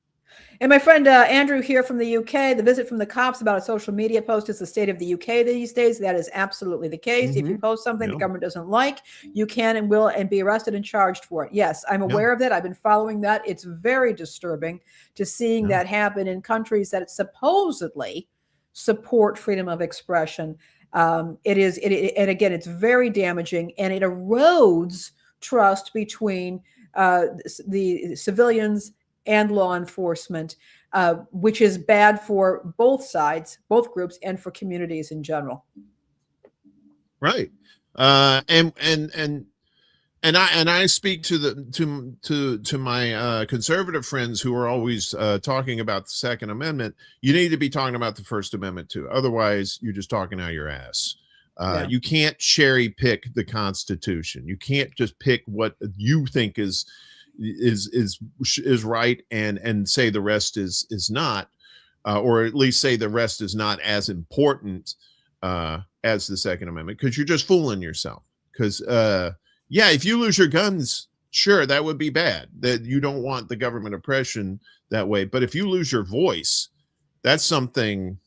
And my friend Andrew here from the UK, the visit from the cops about a social media post is the state of the UK these days. That is absolutely the case. If you post something the government doesn't like, you can and will and be arrested and charged for it. Yes, I'm aware of that. I've been following that. It's very disturbing to seeing that happen in countries that supposedly support freedom of expression. And again, it's very damaging, and it erodes trust between the civilians and law enforcement, which is bad for both sides, both groups, and for communities in general. Right. And I speak to my conservative friends who are always talking about the Second Amendment. You need to be talking about the First Amendment too. Otherwise, you're just talking out your ass. You can't cherry pick the Constitution. You can't just pick what you think is right and say the rest is not, or at least say the rest is not as important as the Second Amendment, because you're just fooling yourself. Because if you lose your guns, sure, that would be bad. That you don't want the government oppression that way. But if you lose your voice, that's something.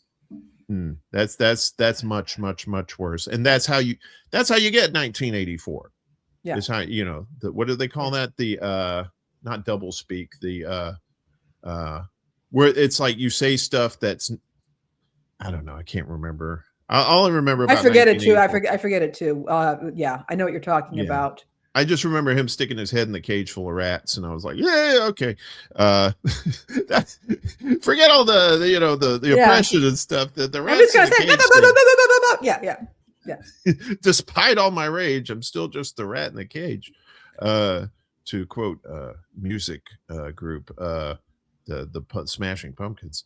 That's much worse. And that's how you get 1984. Yeah. Is how, you know, what do they call that? The not double speak, the where it's like you say stuff that's, I don't know, I can't remember. All I remember about I forget it too. I forget it too. Yeah, I know what you're talking about. I just remember him sticking his head in the cage full of rats, and I was like, yeah, okay. That's, forget all the oppression and stuff. That the rats in the cage. Yeah. Despite all my rage, I'm still just the rat in the cage. To to quote music group, the Smashing Pumpkins.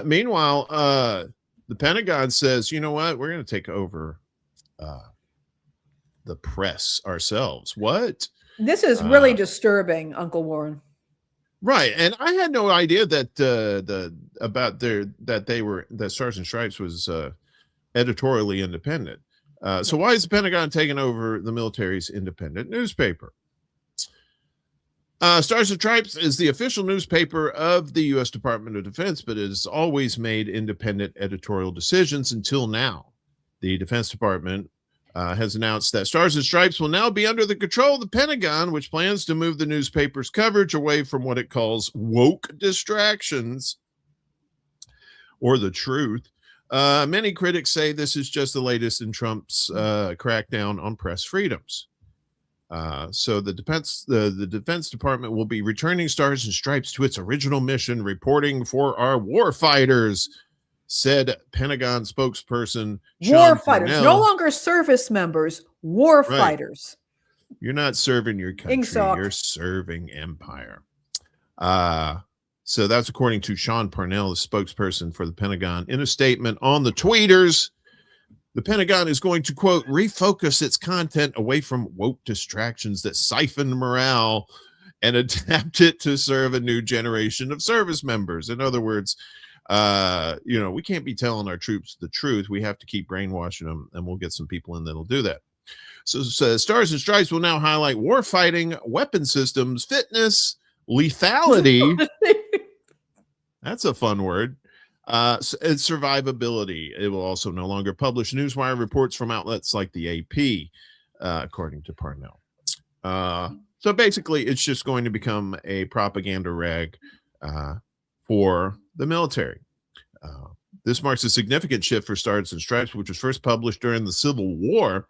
Meanwhile, the Pentagon says, you know what, we're going to take over the press ourselves. What? This is really disturbing, Uncle Warren. Right, and I had no idea that that Stars and Stripes was editorially independent. So why is the Pentagon taking over the military's independent newspaper? Stars and Stripes is the official newspaper of the U.S. Department of Defense, but it has always made independent editorial decisions until now. The Defense Department has announced that Stars and Stripes will now be under the control of the Pentagon, which plans to move the newspaper's coverage away from what it calls woke distractions or the truth. Many critics say this is just the latest in Trump's crackdown on press freedoms. So the Defense Department will be returning Stars and Stripes to its original mission, reporting for our war fighters, said Pentagon spokesperson War fighters, no longer service members, war fighters. You're not serving your country, you're serving empire. So that's according to Sean Parnell, the spokesperson for the Pentagon. In a statement on the tweeters, the Pentagon is going to, quote, refocus its content away from woke distractions that siphon morale and adapt it to serve a new generation of service members. In other words, we can't be telling our troops the truth. We have to keep brainwashing them, and we'll get some people in that'll do that. So Stars and Stripes will now highlight war fighting, weapon systems, fitness, lethality. That's a fun word. And survivability. It will also no longer publish newswire reports from outlets like the AP, according to Parnell. So basically, it's just going to become a propaganda rag for the military. This marks a significant shift for Stars and Stripes, which was first published during the Civil War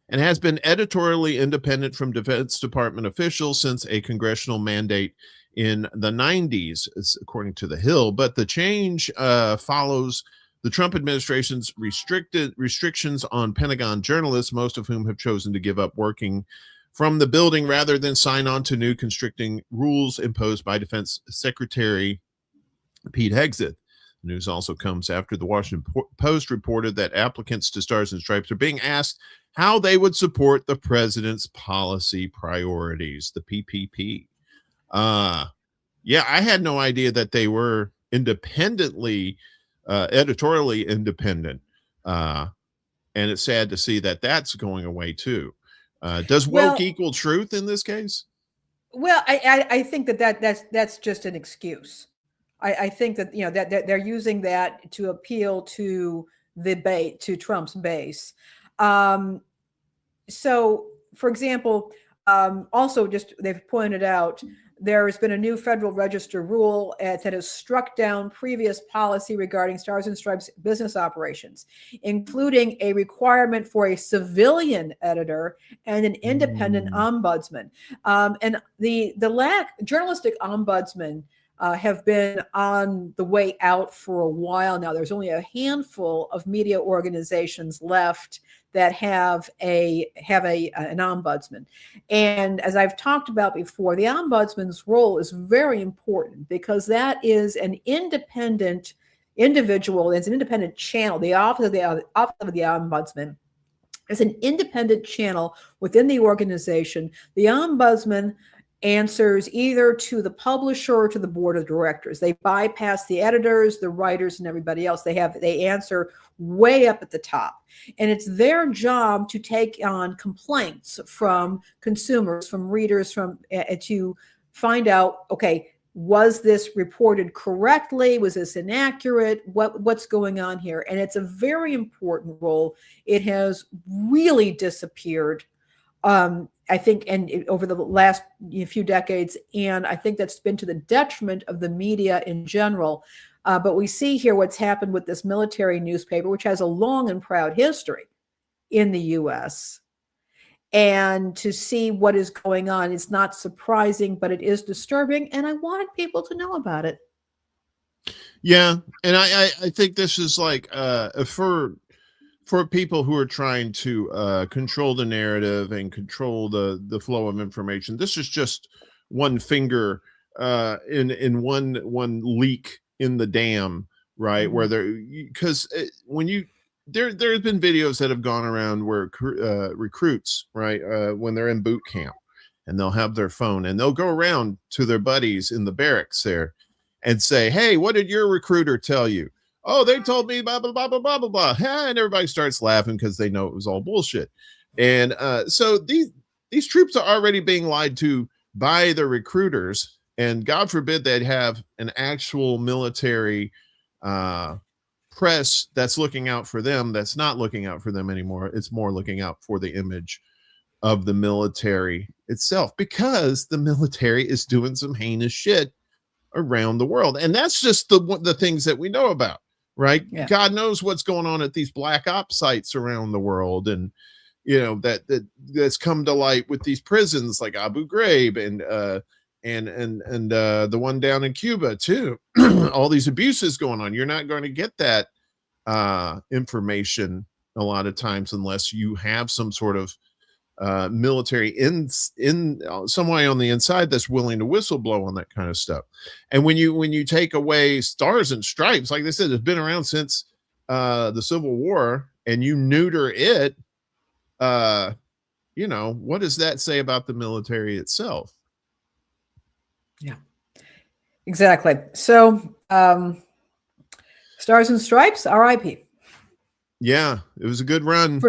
and has been editorially independent from Defense Department officials since a congressional mandate in the 90s, according to The Hill. But the change follows the Trump administration's restrictions on Pentagon journalists, most of whom have chosen to give up working from the building rather than sign on to new constricting rules imposed by Defense Secretary Pete Hegseth. The news also comes after the Washington Post reported that applicants to Stars and Stripes are being asked how they would support the president's policy priorities, the PPP. Yeah, I had no idea that they were independently, editorially independent. And it's sad to see that that's going away too. Does woke equal truth in this case? Well, I think that's just an excuse. I think that that they're using that to appeal to to Trump's base. So, for example, also just they've pointed out there has been a new Federal Register rule that has struck down previous policy regarding Stars and Stripes business operations, including a requirement for a civilian editor and an independent ombudsman. And the journalistic ombudsman have been on the way out for a while now. There's only a handful of media organizations left that have an ombudsman. And as I've talked about before, the ombudsman's role is very important because that is an independent individual. It's an independent channel. The office of the ombudsman is an independent channel within the organization. The ombudsman answers either to the publisher or to the board of directors. They bypass the editors, the writers, and everybody else. They answer way up at the top. And it's their job to take on complaints from consumers, from readers, to find out, okay, was this reported correctly? Was this inaccurate? What's going on here? And it's a very important role. It has really disappeared, I think, and over the last few decades, and I think that's been to the detriment of the media in general. But we see here what's happened with this military newspaper, which has a long and proud history in the U.S. And to see what is going on, it's not surprising, but it is disturbing, and I wanted people to know about it. Yeah, and I think this is like for for people who are trying to control the narrative and control the flow of information. This is just one finger in one leak in the dam, right? Mhm. Where because when you there have been videos that have gone around where recruits, right, when they're in boot camp, and they'll have their phone and they'll go around to their buddies in the barracks there and say, "Hey, what did your recruiter tell you?" "Oh, they told me blah blah blah blah blah blah blah," and everybody starts laughing because they know it was all bullshit. And so these troops are already being lied to by the recruiters, and God forbid they'd have an actual military press that's looking out for them. That's not looking out for them anymore. It's more looking out for the image of the military itself, because the military is doing some heinous shit around the world. And that's just the things that we know about, right? Yeah. God knows what's going on at these black ops sites around the world. And, that's come to light with these prisons like Abu Ghraib and the one down in Cuba too. All these abuses going on. You're not going to get that information a lot of times unless you have some sort of military in somebody on the inside that's willing to whistleblow on that kind of stuff. And when you take away stars and stripes, like they said, it's been around since the Civil War, and you neuter it, what does that say about the military itself? Yeah, exactly. So Stars and Stripes, RIP. Yeah, it was a good run.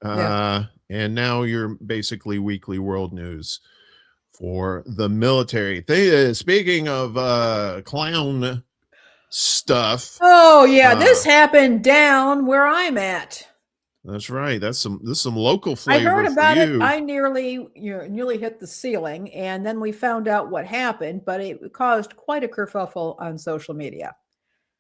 Yeah. And now you're basically weekly world news for the military. Speaking of clown stuff. Oh yeah, this happened down where I'm at. That's right. This is some local flavor. I heard about for you. it. I nearly hit the ceiling, and then we found out what happened, but it caused quite a kerfuffle on social media.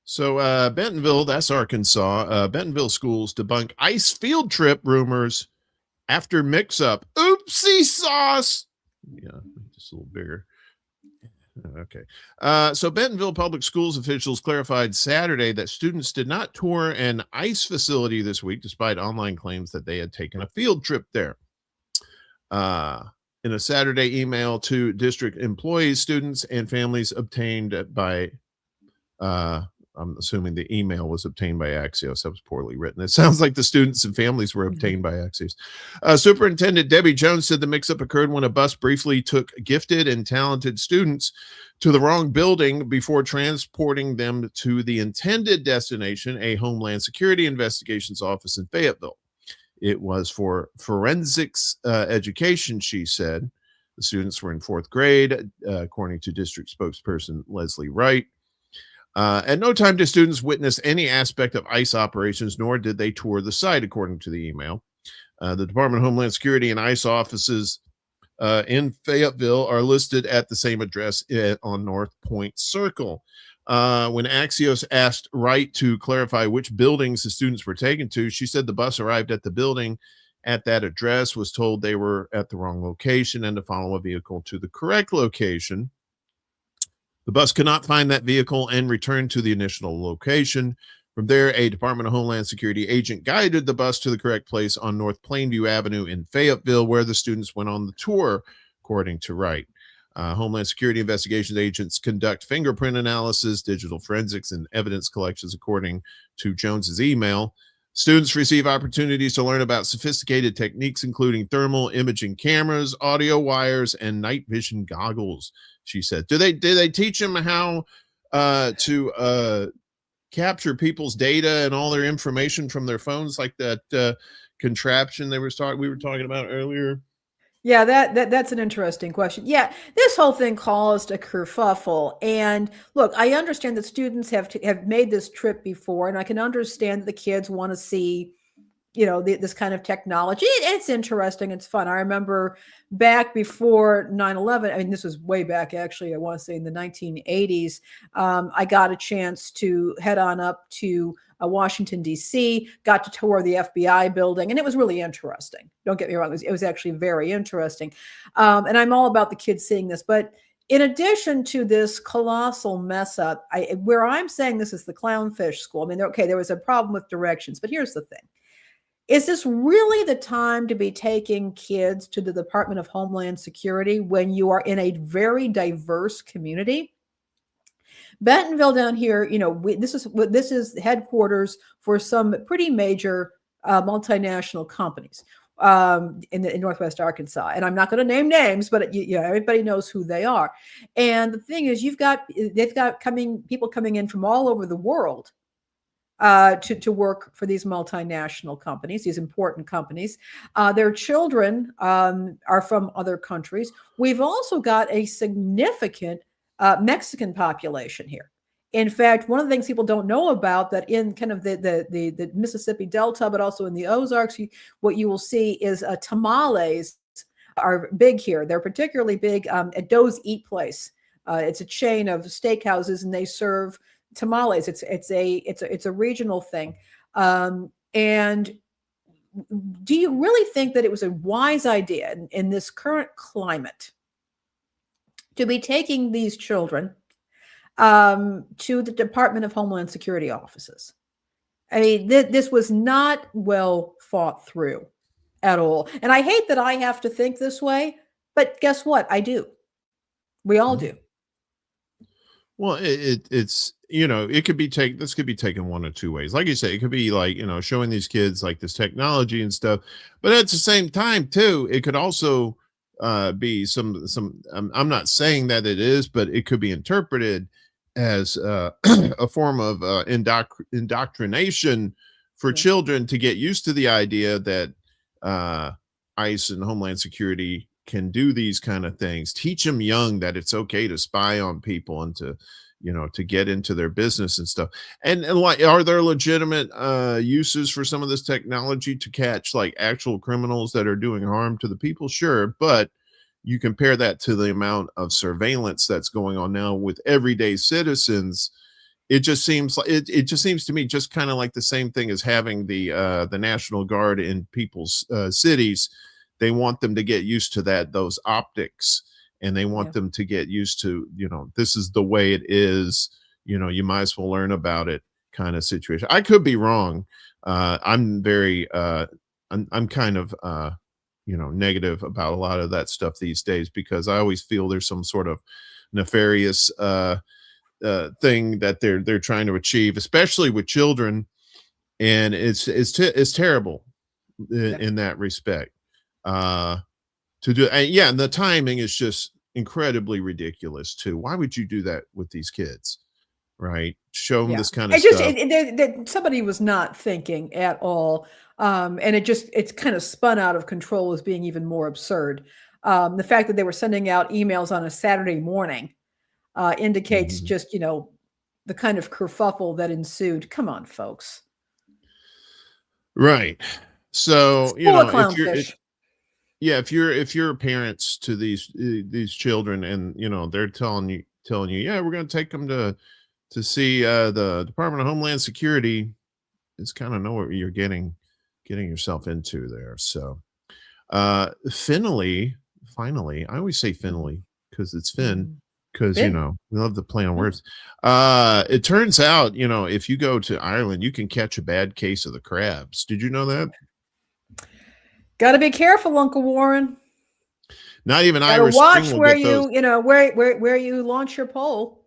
So Bentonville, that's Arkansas. Bentonville schools debunk ice field trip rumors after mix-up. Oopsie sauce. Yeah, just a little bigger. Okay. So Bentonville Public Schools officials clarified Saturday that students did not tour an ice facility this week, despite online claims that they had taken a field trip there. In a Saturday email to district employees, students, and families obtained by I'm assuming the email was obtained by Axios. That was poorly written. It sounds like the students and families were obtained by Axios. Superintendent Debbie Jones said the mix-up occurred when a bus briefly took gifted and talented students to the wrong building before transporting them to the intended destination, a Homeland Security Investigations office in Fayetteville. It was for forensics education, she said. The students were in 4th grade, according to district spokesperson Leslie Wright. At no time did students witness any aspect of ICE operations, nor did they tour the site, according to the email. The Department of Homeland Security and ICE offices in Fayetteville are listed at the same address on North Point Circle. When Axios asked Wright to clarify which buildings the students were taken to, she said the bus arrived at the building at that address, was told they were at the wrong location, and to follow a vehicle to the correct location. The bus could not find that vehicle and returned to the initial location. From there, a Department of Homeland Security agent guided the bus to the correct place on North Plainview Avenue in Fayetteville, where the students went on the tour, according to Wright. Homeland Security investigations agents conduct fingerprint analysis, digital forensics, and evidence collections, according to Jones's email. Students receive opportunities to learn about sophisticated techniques, including thermal imaging cameras, audio wires, and night vision goggles, she said. Do they teach them how to capture people's data and all their information from their phones, like that contraption we were talking about earlier? Yeah, that's an interesting question. Yeah, this whole thing caused a kerfuffle. And look, I understand that students have made this trip before, and I can understand that the kids want to see, this kind of technology. It's interesting. It's fun. I remember back before 9/11, I mean, this was way back, actually, I want to say in the 1980s, I got a chance to head on up to Washington, D.C., got to tour the FBI building, and it was really interesting. Don't get me wrong. It was actually very interesting. And I'm all about the kids seeing this. But in addition to this colossal mess up, where I'm saying this is the clownfish school, I mean, okay, there was a problem with directions, but here's the thing. Is this really the time to be taking kids to the Department of Homeland Security when you are in a very diverse community? Bentonville down here, this is headquarters for some pretty major multinational companies in Northwest Arkansas, and I'm not going to name names, but everybody knows who they are. And the thing is, they've got people coming in from all over the world to work for these multinational companies, these important companies. Their children are from other countries. We've also got a significant Mexican population here. In fact, one of the things people don't know about that in kind of the Mississippi Delta, but also in the Ozarks, what you will see is tamales are big here. They're particularly big at Doe's Eat Place. It's a chain of steakhouses, and they serve tamales. It's a regional thing. And do you really think that it was a wise idea in this current climate to be taking these children to the Department of Homeland Security offices? I mean, this was not well thought through at all. And I hate that I have to think this way, but guess what? I do. We all do. Well, it's it could be this could be taken one of two ways. Like you say, it could be like, showing these kids like this technology and stuff, but at the same time too, it could also be some I'm not saying that it is, but it could be interpreted as a form of indoctrination for children to get used to the idea that ICE and Homeland Security can do these kind of things. Teach them young that it's okay to spy on people and to get into their business and stuff. And like, are there legitimate uses for some of this technology to catch like actual criminals that are doing harm to the people? Sure, but you compare that to the amount of surveillance that's going on now with everyday citizens. It just seems like it just seems to me just kind of like the same thing as having the National Guard in people's cities. They want them to get used to those optics, and they want them to get used to, this is the way it is, you might as well learn about it kind of situation. I could be wrong. I'm very, I'm kind of, negative about a lot of that stuff these days, because I always feel there's some sort of nefarious thing that they're trying to achieve, especially with children. And it's terrible in that respect. To do and the timing is just incredibly ridiculous too. Why would you do that with these kids, right? Show them this kind of stuff. Somebody was not thinking at all, and it's kind of spun out of control as being even more absurd. The fact that they were sending out emails on a Saturday morning indicates just the kind of kerfuffle that ensued. Come on, folks. Right. So if you're parents to these children, and they're telling you, yeah, we're going to take them to see the Department of Homeland Security, it's kind of know what you're getting yourself into there. So finally, I always say finally because it's Finn, because we love to play on words. It turns out, if you go to Ireland, you can catch a bad case of the crabs. Did you know that? Got to be careful, Uncle Warren. Not even Irish Spring will where get those. where you launch your pole.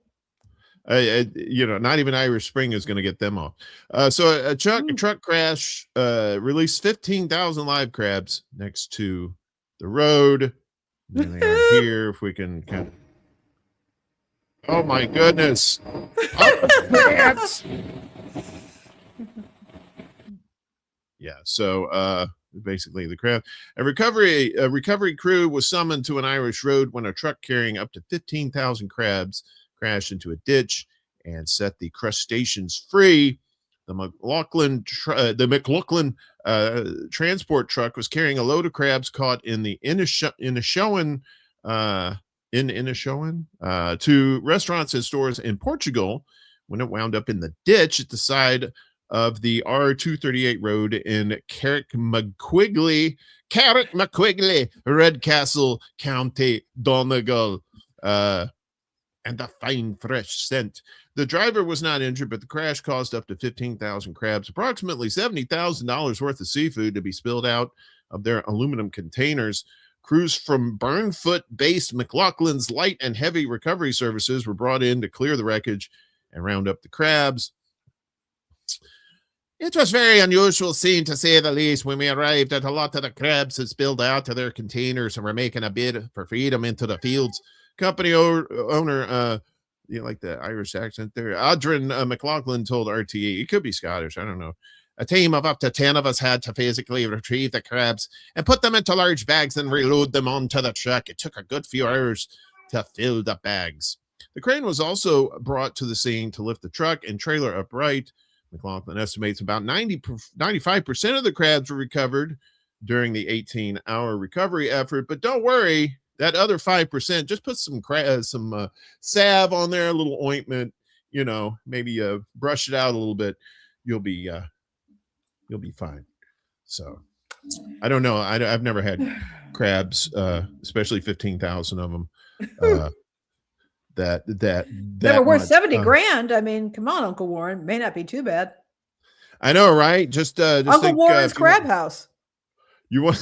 Not even Irish Spring is going to get them off. So a truck crash released 15,000 live crabs next to the road. And they are here. If we can kind of. Oh my goodness! Crabs. Yeah. So basically the crab. A recovery crew was summoned to an Irish road when a truck carrying up to 15,000 crabs crashed into a ditch and set the crustaceans free. The McLaughlin transport truck was carrying a load of crabs caught in the Inishowen to restaurants and stores in Portugal when it wound up in the ditch at the side of the R238 road in Carrickmacquigly, Redcastle, County Donegal. and the fine fresh scent. The driver was not injured, but the crash caused up to 15,000 crabs, approximately $70,000 worth of seafood to be spilled out of their aluminum containers. Crews from Burnfoot-based McLaughlin's Light and Heavy Recovery Services were brought in to clear the wreckage and round up the crabs. It was very unusual scene, to say the least, when we arrived at a lot of the crabs had spilled out of their containers and were making a bid for freedom into the fields. Company owner, you like the Irish accent there, Adrian McLaughlin told RTE, it could be Scottish, I don't know. A team of up to 10 of us had to physically retrieve the crabs and put them into large bags and reload them onto the truck. It took a good few hours to fill the bags. The crane was also brought to the scene to lift the truck and trailer upright. McLaughlin estimates about 95% of the crabs were recovered during the 18-hour recovery effort. But don't worry, that other 5%, just put some salve on there, a little ointment, maybe brush it out a little bit. You'll be fine. So I don't know. I've never had crabs, especially 15,000 of them. That were worth 70 grand. I mean, come on, Uncle Warren, may not be too bad. I know, right? Just Uncle Warren's Crab House. You want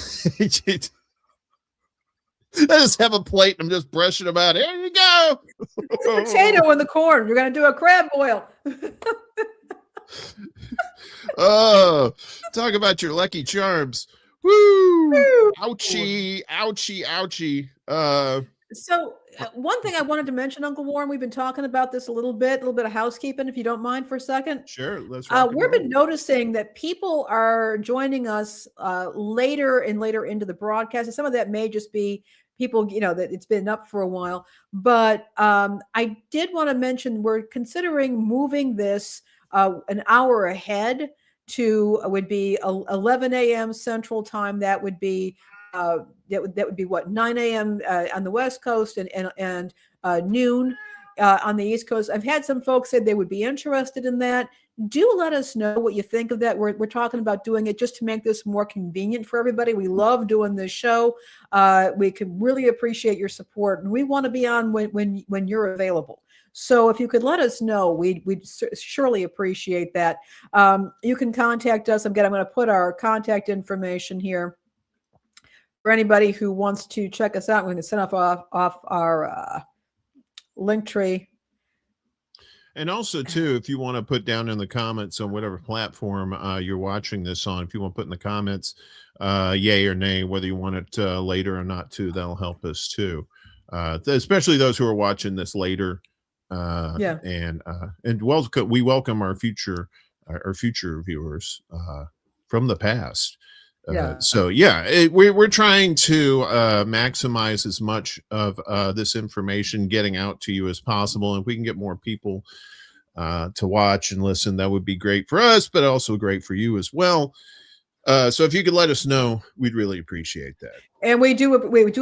I just have a plate and I'm just brushing them out. Here you go. Potato in the corn. You're gonna do a crab boil. Oh, talk about your Lucky Charms. Woo! Ouchie, ouchie, ouchie. So one thing I wanted to mention, Uncle Warren, we've been talking about this a little bit of housekeeping, if you don't mind for a second. Sure. Let's we've been noticing that people are joining us later and later into the broadcast. And some of that may just be people, that it's been up for a while. But I did want to mention we're considering moving this an hour ahead to would be 11 a.m. Central Time. That would be that would be what, 9 a.m. On the West Coast and noon on the East Coast. I've had some folks say they would be interested in that. Do let us know what you think of that. We're talking about doing it just to make this more convenient for everybody. We love doing this show. We can really appreciate your support, and we want to be on when you're available. So if you could let us know, we'd surely appreciate that. You can contact us. I'm going to put our contact information here for anybody who wants to check us out. We're going to send off our link tree. And also, too, if you want to put down in the comments on whatever platform you're watching this on, if you want to put in the comments, yay or nay, whether you want it later or not, too, that'll help us, too. Especially those who are watching this later. And we welcome our future viewers from the past. We're trying to maximize as much of this information getting out to you as possible. And if we can get more people to watch and listen, that would be great for us, but also great for you as well. So if you could let us know, we'd really appreciate that. And we do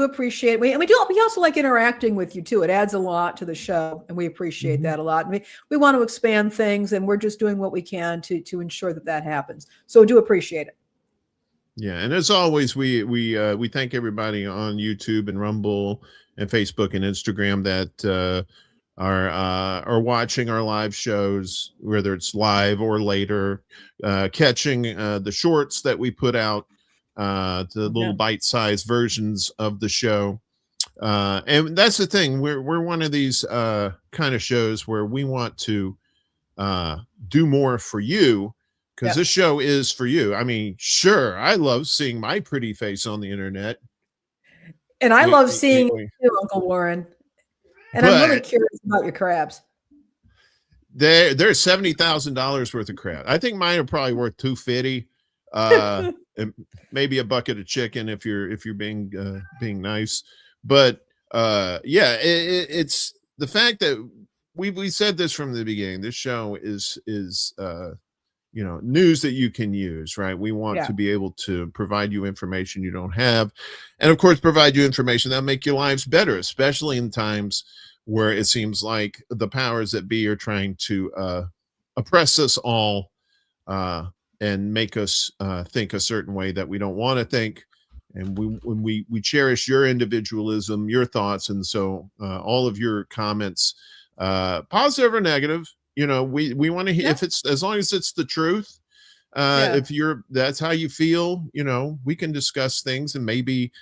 appreciate, we also like interacting with you too. It adds a lot to the show, and we appreciate that a lot. And we want to expand things, and we're just doing what we can to ensure that happens. So do appreciate it. Yeah, and as always, we thank everybody on YouTube and Rumble and Facebook and Instagram that are watching our live shows, whether it's live or later, catching the shorts that we put out, the little bite-sized versions of the show. And that's the thing. We're one of these kind of shows where we want to do more for you. Because this show is for you. I mean, sure, I love seeing my pretty face on the internet. And I love seeing you too, Uncle Warren. And I'm really curious about your crabs. There's $70,000 worth of crab. I think mine are probably worth $250. And maybe a bucket of chicken if you're being nice. But it's the fact that we said this from the beginning. This show is news that you can use, right? We want to be able to provide you information you don't have, and of course provide you information that'll make your lives better, especially in times where it seems like the powers that be are trying to oppress us all and make us think a certain way that we don't want to think. And we cherish your individualism, your thoughts, and so all of your comments, positive or negative, we want to hear, if it's, as long as it's the truth. If that's how you feel, we can discuss things and maybe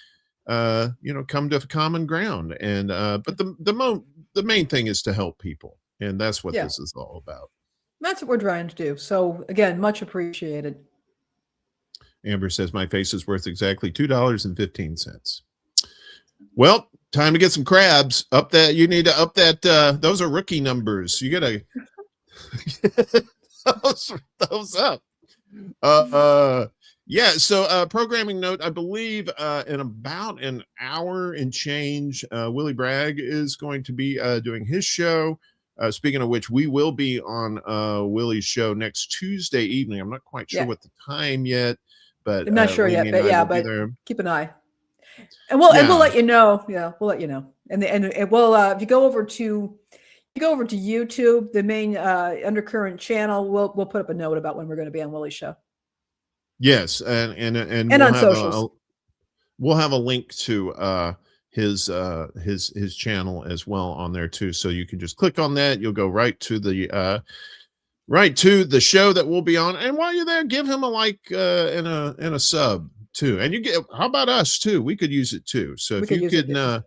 come to common ground. And but the main thing is to help people, and that's what this is all about. That's what we're trying to do. So again, much appreciated. Amber says my face is worth exactly $2.15. Well, time to get some crabs up. That you need to up that. Those are rookie numbers. You gotta get those up. So programming note, I believe in about an hour and change, Willie Bragg is going to be doing his show. Speaking of which, we will be on Willie's show next Tuesday evening. I'm not quite sure what the time yet, but I'm not sure yet, but keep an eye. And we'll let you know. Yeah, we'll let you know. And we'll if you go over to YouTube, the main Undercurrent channel, we'll put up a note about when we're going to be on Willie's show. Yes, and we'll on socials. We'll have a link to his channel as well on there too, so you can just click on that. You'll go right to the show that we'll be on, and while you're there, give him a like and a sub too. And how about us too? We could use it too. So if you could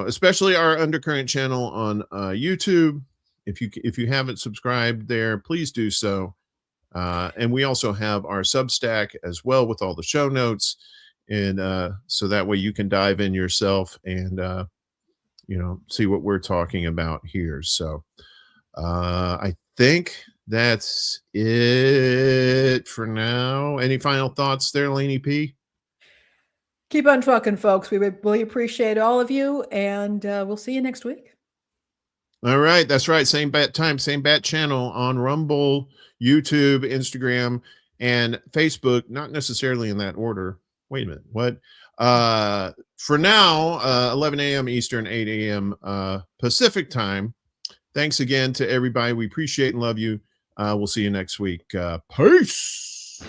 especially our Undercurrent channel on YouTube, if you haven't subscribed there, please do so. And we also have our Substack as well with all the show notes, and so that way you can dive in yourself and see what we're talking about here. So I think that's it for now. Any final thoughts there, Lainey P? Keep on trucking, folks. We really appreciate all of you, and we'll see you next week. All right, that's right. Same bat time, same bat channel on Rumble, YouTube, Instagram, and Facebook. Not necessarily in that order. Wait a minute. What? For now, 11 a.m. Eastern, 8 a.m. Pacific time. Thanks again to everybody. We appreciate and love you. We'll see you next week. Peace.